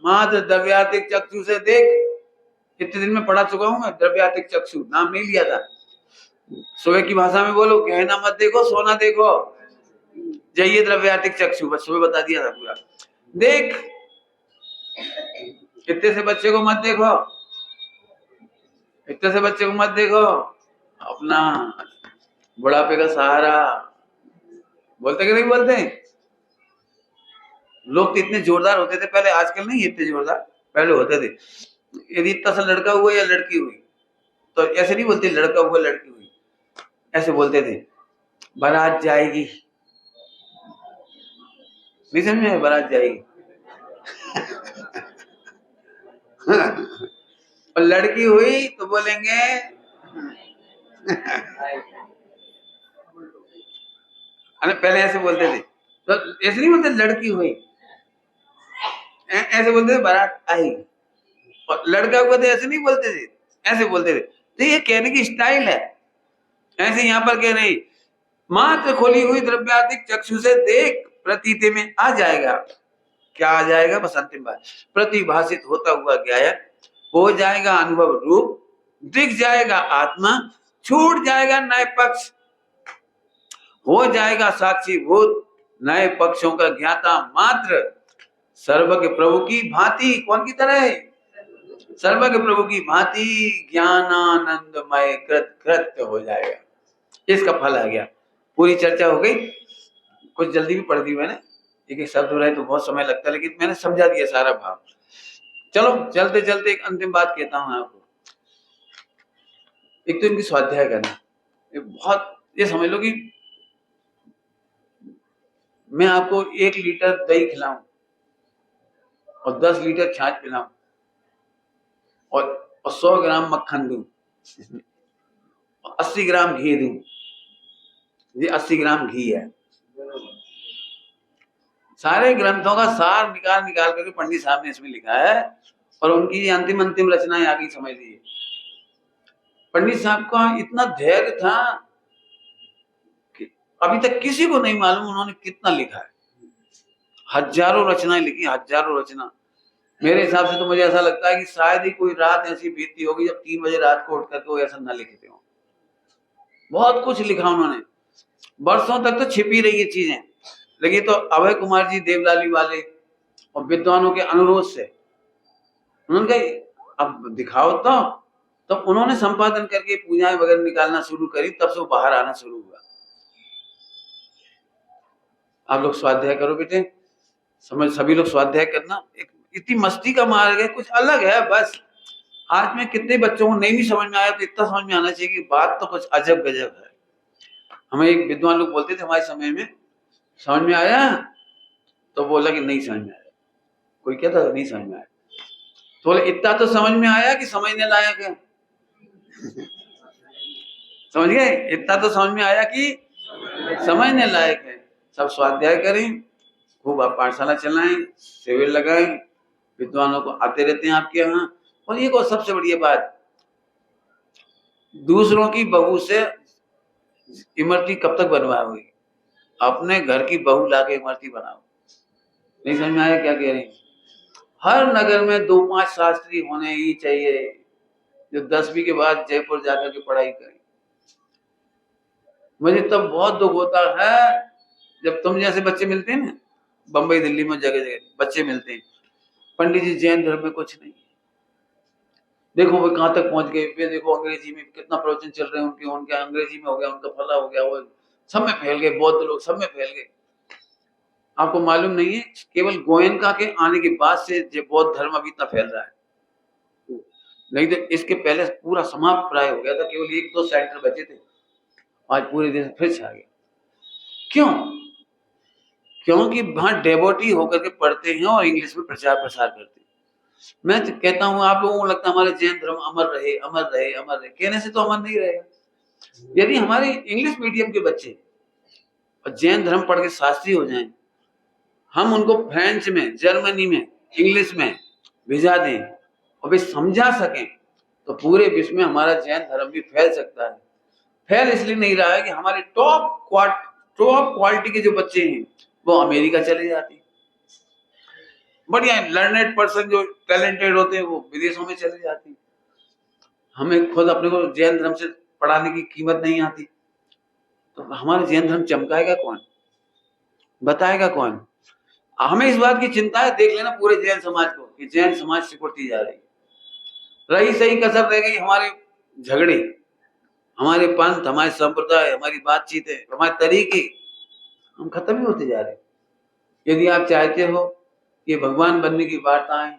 मात्र द्रव्यात्मिक चक्षु से देख। कितने दिन में पढ़ा चुका हूं मैं, द्रव्यात्मिक चक्षु नाम नहीं लिया था। सुबह की भाषा में बोलो, गहना मत देखो, सोना देखो, जाइए द्रव्यात्मिक चक्षु, बस सुबह बता दिया था पूरा। देख, इतने से बच्चे को मत देखो, इतने से बच्चे को मत देखो, अपना बुढ़ापे का सहारा। बोलते कि नहीं बोलते? लोग तो इतने जोरदार होते थे पहले, आजकल नहीं इतने जोरदार, पहले होते थे। यदि इतना सा लड़का हुआ या लड़की हुई तो ऐसे नहीं बोलते लड़का हुआ लड़की हुई, ऐसे बोलते थे बारात जाएगी। नहीं समझ में? बारात जाएगी। और लड़की हुई तो बोलेंगे अरे पहले ऐसे बोलते थे, तो ऐसे नहीं बोलते लड़की हुई, ऐसे बोलते थे बारात आएगी। और लड़का हुआ तो ऐसे नहीं बोलते थे, ऐसे बोलते थे। तो ये कहने की स्टाइल है। ऐसे यहाँ पर कह रही, मात्र खोली हुई द्रव्यात्मिक चक्षु से देख, प्रतीति में आ जाएगा। क्या आ जाएगा? बस अंतिम बात, प्रतिभाषित होता हुआ ज्ञायक हो जाएगा, अनुभव रूप दिख जाएगा, आत्मा छूट जाएगा, नए पक्ष हो जाएगा, साक्षी भूत नए पक्षों का ज्ञाता मात्र, सर्वज्ञ प्रभु की भांति। कौन की तरह है? सर्वज्ञ प्रभु की भांति ज्ञानानंदमय कृत हो जाएगा। इसका फल आ गया। पूरी चर्चा हो गई। कुछ जल्दी भी पढ़ दी मैंने, एक एक शब्द हो रहा है तो बहुत समय लगता है, लेकिन मैंने समझा दिया सारा भाव। चलो चलते चलते एक अंतिम बात कहता हूँ आपको। एक तो इनकी स्वाध्याय करना, बहुत, ये समझ लो कि मैं आपको 1 लीटर दही खिलाऊं और 10 लीटर छाछ पिलाऊं और 100 ग्राम मक्खन दूं, 80 ग्राम घी दूं, ये 80 ग्राम घी है। सारे ग्रंथों का सार निकाल निकाल करके पंडित साहब ने इसमें लिखा है, और उनकी अंतिम रचनाएं आ गई, समझ लीजिए। पंडित साहब का इतना धैर्य था कि अभी तक किसी को नहीं मालूम उन्होंने कितना लिखा है। हजारों रचनाएं लिखी, हजारों रचना। मेरे हिसाब से तो मुझे ऐसा लगता है कि शायद ही कोई रात ऐसी बीती होगी जब 3 बजे रात को उठ करके वो ऐसा ना लिखते हो। बहुत कुछ लिखा उन्होंने, वर्षों तक तो छिपी रही ये चीजें, लेकिन तो अभय कुमार जी देवलाली वाले और विद्वानों के अनुरोध से उन्होंने कहा अब दिखाओ, तो उन्होंने संपादन करके पूजाएं वगैरह निकालना शुरू करी, तब से वो बाहर आना शुरू हुआ। आप लोग स्वाध्याय करो बेटे, सभी लोग स्वाध्याय करना। एक इतनी मस्ती का मार्ग है, कुछ अलग है। बस आज में कितने बच्चों को नहीं भी समझ में आया तो इतना समझ में आना चाहिए कि बात तो कुछ अजब गजब है। हमें एक विद्वान लोग बोलते थे हमारे समय में, समझ में आया तो बोला कि नहीं समझ में आया। कोई कहता था नहीं समझ में आया, तो बोले इतना तो समझ में आया कि समझने लायक है। समझ गए? इतना तो समझ में आया कि समझने लायक है। सब स्वाध्याय करें, खूब आप पाठशाला चलाएं, शिविर लगाएं, विद्वानों को आते रहते हैं आपके यहाँ। और ये को सबसे बढ़िया बात, दूसरों की बहू से इमरती कब तक बनवाओगे? अपने घर की बहू लाके इमरती बनाओ। नहीं समझ में आया क्या कह रहे हैं? हर नगर में 2-5 शास्त्री होने ही चाहिए जो 10वीं के बाद जयपुर जाकर के पढ़ाई करें। मुझे तब बहुत दुख होता है जब तुम जैसे बच्चे मिलते हैं ना, बंबई दिल्ली में जगह जगह बच्चे मिलते हैं, पंडित जी जैन धर्म में कुछ नहीं, देखो वो कहां तक पहुंच गए, वे देखो अंग्रेजी में कितना प्रवचन चल रहे हैं उनके अंग्रेजी में हो गया, उनका फला हो गया, वो सब में फैल गए, बौद्ध लोग सब में फैल गए। आपको मालूम नहीं है, केवल गोयनका के आने के बाद से बौद्ध धर्म अभी इतना फैल रहा है, नहीं तो इसके पहले पूरा समाप्त प्राय हो गया था, केवल 1-2 सेंटर बचे थे, आज पूरे देश में फिर छा गया। क्यों? क्योंकि वहां डेवोटी होकर के पढ़ते हैं और इंग्लिश में प्रचार प्रसार करते हैं। मैं तो कहता हूं आप लोगों को लगता है हमारे जैन धर्म अमर रहे अमर रहे अमर रहे, कहने से तो अमर नहीं रहेगा। यदि हमारे इंग्लिश मीडियम के बच्चे और जैन धर्म पढ़ के शास्त्री हो जाएं, हम उनको फ्रांस में, जर्मनी में, इंग्लिश में भिजा दें और वे समझा सकें, तो पूरे विश्व में हमारा जैन धर्म भी फैल सकता है। फैल इसलिए नहीं रहा है कि हमारे टॉप क्वालिटी के जो बच्चे हैं वो अमेरिका चले जाते हैं, बढ़िया लर्नेड पर्सन जो टैलेंटेड होते हैं वो विदेशों में चले जाते हैं। हमें खुद अपने को जैन धर्म से पढ़ाने की कीमत नहीं आती, तो हमारा जैन धर्म चमकाएगा कौन, बताएगा कौन? हमें इस बात की चिंता है, देख लेना पूरे जैन समाज को कि जैन समाज सिकुड़ती जा रही है। रही सही कसर रह गई हमारे झगड़े, हमारे पंथ, हमारे संप्रदाय, हमारी बातचीतें, हमारे तरीके, हम खत्म ही होते जा रहे हैं। यदि आप चाहते हो कि भगवान बनने की वार्ताएं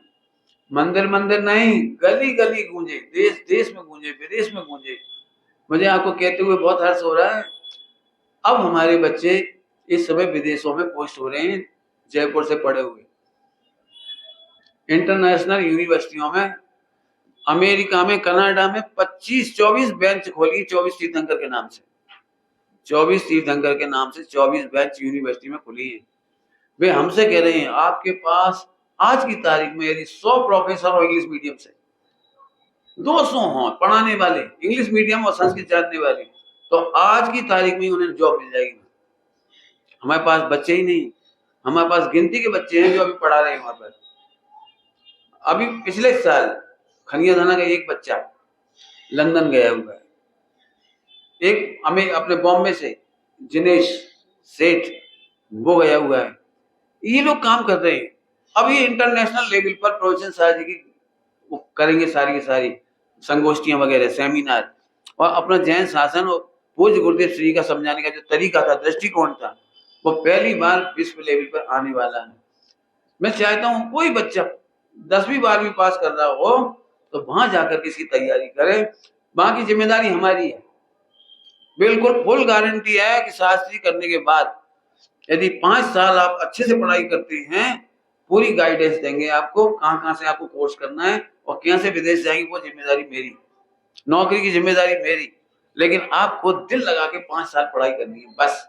मंदिर मंदिर नहीं, गली गली गूंजे, देश देश में गूंजे, विदेश में गूंजे। मुझे आपको कहते हुए बहुत हर्ष हो रहा है, अब हमारे बच्चे इस समय विदेशों में पोस्ट हो रहे हैं, जयपुर से पढ़े हुए इंटरनेशनल यूनिवर्सिटियों में, अमेरिका में, कनाडा में 25-24 बेंच खोली, 24 तीर्थंकर के नाम से, 24 तीर्थंकर के नाम से 24 बेंच यूनिवर्सिटी में खुली है। वे हमसे कह रहे हैं आपके पास आज की तारीख में यदि 100 प्रोफेसर हो इंग्लिश मीडियम से, 200 हो पढ़ाने वाले इंग्लिश मीडियम और संस्कृत जानने वाले, तो आज की तारीख में उन्हें जॉब मिल जाएगी। हमारे पास बच्चे ही नहीं, हमारे पास गिनती के बच्चे हैं जो अभी पढ़ा रहे हैं वहां पर। अभी पिछले साल खनिया थाना का एक बच्चा लंदन गया हुआ है, एक हमें अपने बॉम्बे से जिनेश सेठ वो गया हुआ है। ये लोग काम कर रहे हैं, अभी इंटरनेशनल लेवल पर प्रवचन साहब की वो करेंगे, सारी की सारी संगोष्ठियां वगैरह, सेमिनार, और अपना जैन शासन और पूज्य गुरुदेव श्री का समझाने का जो तरीका था, दृष्टिकोण था, वो पहली बार विश्व लेवल पर आने वाला है। मैं चाहता हूं कोई बच्चा 10वीं 12वीं पास कर रहा हो तो वहां जाकर के इसकी तैयारी करे। बाकी जिम्मेदारी हमारी है, बिल्कुल फुल गारंटी है कि शास्त्री करने के बाद यदि 5 साल आप अच्छे से पढ़ाई करते हैं, पूरी गाइडेंस देंगे आपको कहां कहां से आपको कोर्स करना है और कहां से विदेश जाएंगे, वो जिम्मेदारी मेरी, नौकरी की जिम्मेदारी मेरी, लेकिन आपको दिल लगा के 5 साल पढ़ाई करनी है बस।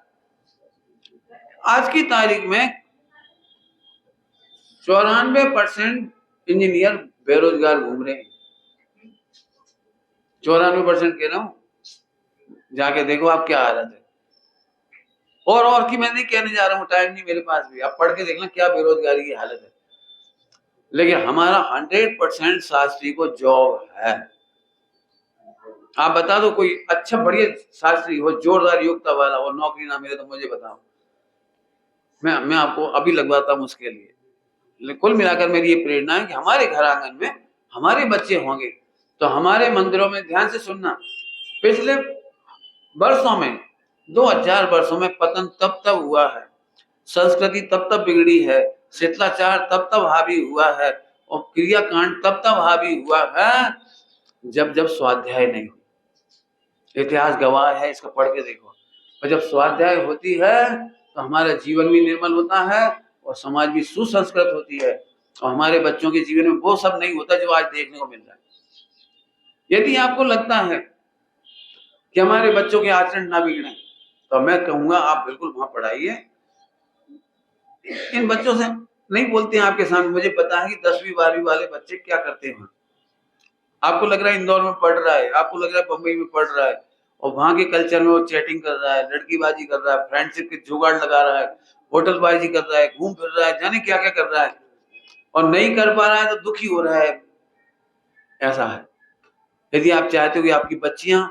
आज की तारीख में 94% इंजीनियर बेरोजगार घूम रहे हैं। 94% कह रहा हूं, जाके देखो आप क्या हालत है। और की मैं नहीं कहने जा रहा हूँ, टाइम नहीं मेरे पास भी, आप पढ़ के देखना क्या बेरोजगारी की हालत है। लेकिन हमारा 100% शास्त्री को जॉब है। आप बता दो कोई अच्छा बढ़िया शास्त्री हो, जोरदार योग्यता वाला और नौकरी ना मिले तो मुझे बताओ, मैं आपको अभी लगवाता हूं उसके लिए। कुल मिलाकर मेरी ये प्रेरणा है कि हमारे घर आंगन में हमारे बच्चे होंगे तो हमारे मंदिरों में, ध्यान से सुनना, पिछले वर्षों में 2000 वर्षों में पतन तब तब हुआ है, संस्कृति तब तब बिगड़ी है, शिष्टाचार तब तब हावी हुआ है और क्रियाकांड तब तब हावी हुआ है जब जब स्वाध्याय नहीं हुई। इतिहास गवाह है, इसको पढ़ के देखो। और जब स्वाध्याय होती है तो हमारा जीवन भी निर्मल होता है और समाज भी सुसंस्कृत होती है और हमारे बच्चों के जीवन में वो सब नहीं होता जो आज देखने को मिल रहा है। यदि आपको लगता है कि हमारे बच्चों के आचरण ना बिगड़े तो मैं कहूंगा आप बिल्कुल वहां पढ़ाइए। इन बच्चों से नहीं बोलते हैं आपके सामने, मुझे पता है कि 10वीं 12वीं वाले बच्चे क्या करते हैं। आपको लग रहा है इंदौर में पढ़ रहा है, आपको लग रहा है बम्बई में पढ़ रहा है और वहां के कल्चर में वो चैटिंग कर रहा है, लड़कीबाजी कर रहा है, फ्रेंडशिप के जुगाड़ लगा रहा है, होटलबाजी कर रहा है, घूम फिर रहा है, जाने क्या क्या कर रहा है और नहीं कर पा रहा है तो दुखी हो रहा है। ऐसा है। यदि आप चाहते हो कि आपकी बच्चियां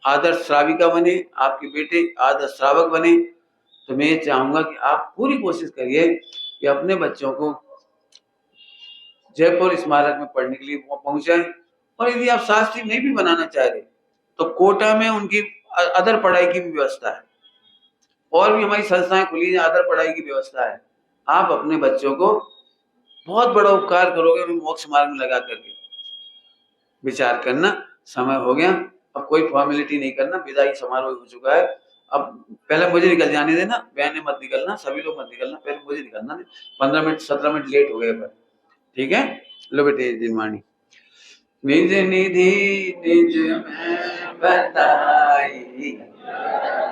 आदर्श श्राविका बने, आपके बेटे आदर्श श्रावक बने, तो मैं ये चाहूंगा कि आप पूरी कोशिश करिए कि अपने बच्चों को जयपुर स्मारक में पढ़ने के लिए पहुंचाएं। और यदि आप शास्त्री नहीं भी बनाना चाह रहे तो कोटा में उनकी अदर पढ़ाई की भी व्यवस्था है और भी हमारी संस्थाएं खुली हैं, अदर पढ़ाई की व्यवस्था है। आप अपने बच्चों को बहुत बड़ा उपकार करोगे उन्हें मोक्ष मार्ग में लगा करके। विचार करना, समय हो गया, अब कोई फॉर्मेलिटी नहीं करना, विदाई समारोह हो चुका है। अब पहले मुझे निकल जाने देना, बहने मत निकलना, सभी लोग मत निकलना, पहले मुझे निकलना दे। 15 मिनट 17 मिनट लेट हो गए पर, ठीक है। लो बेटे जिनवाणी। निज निधि निज में बताई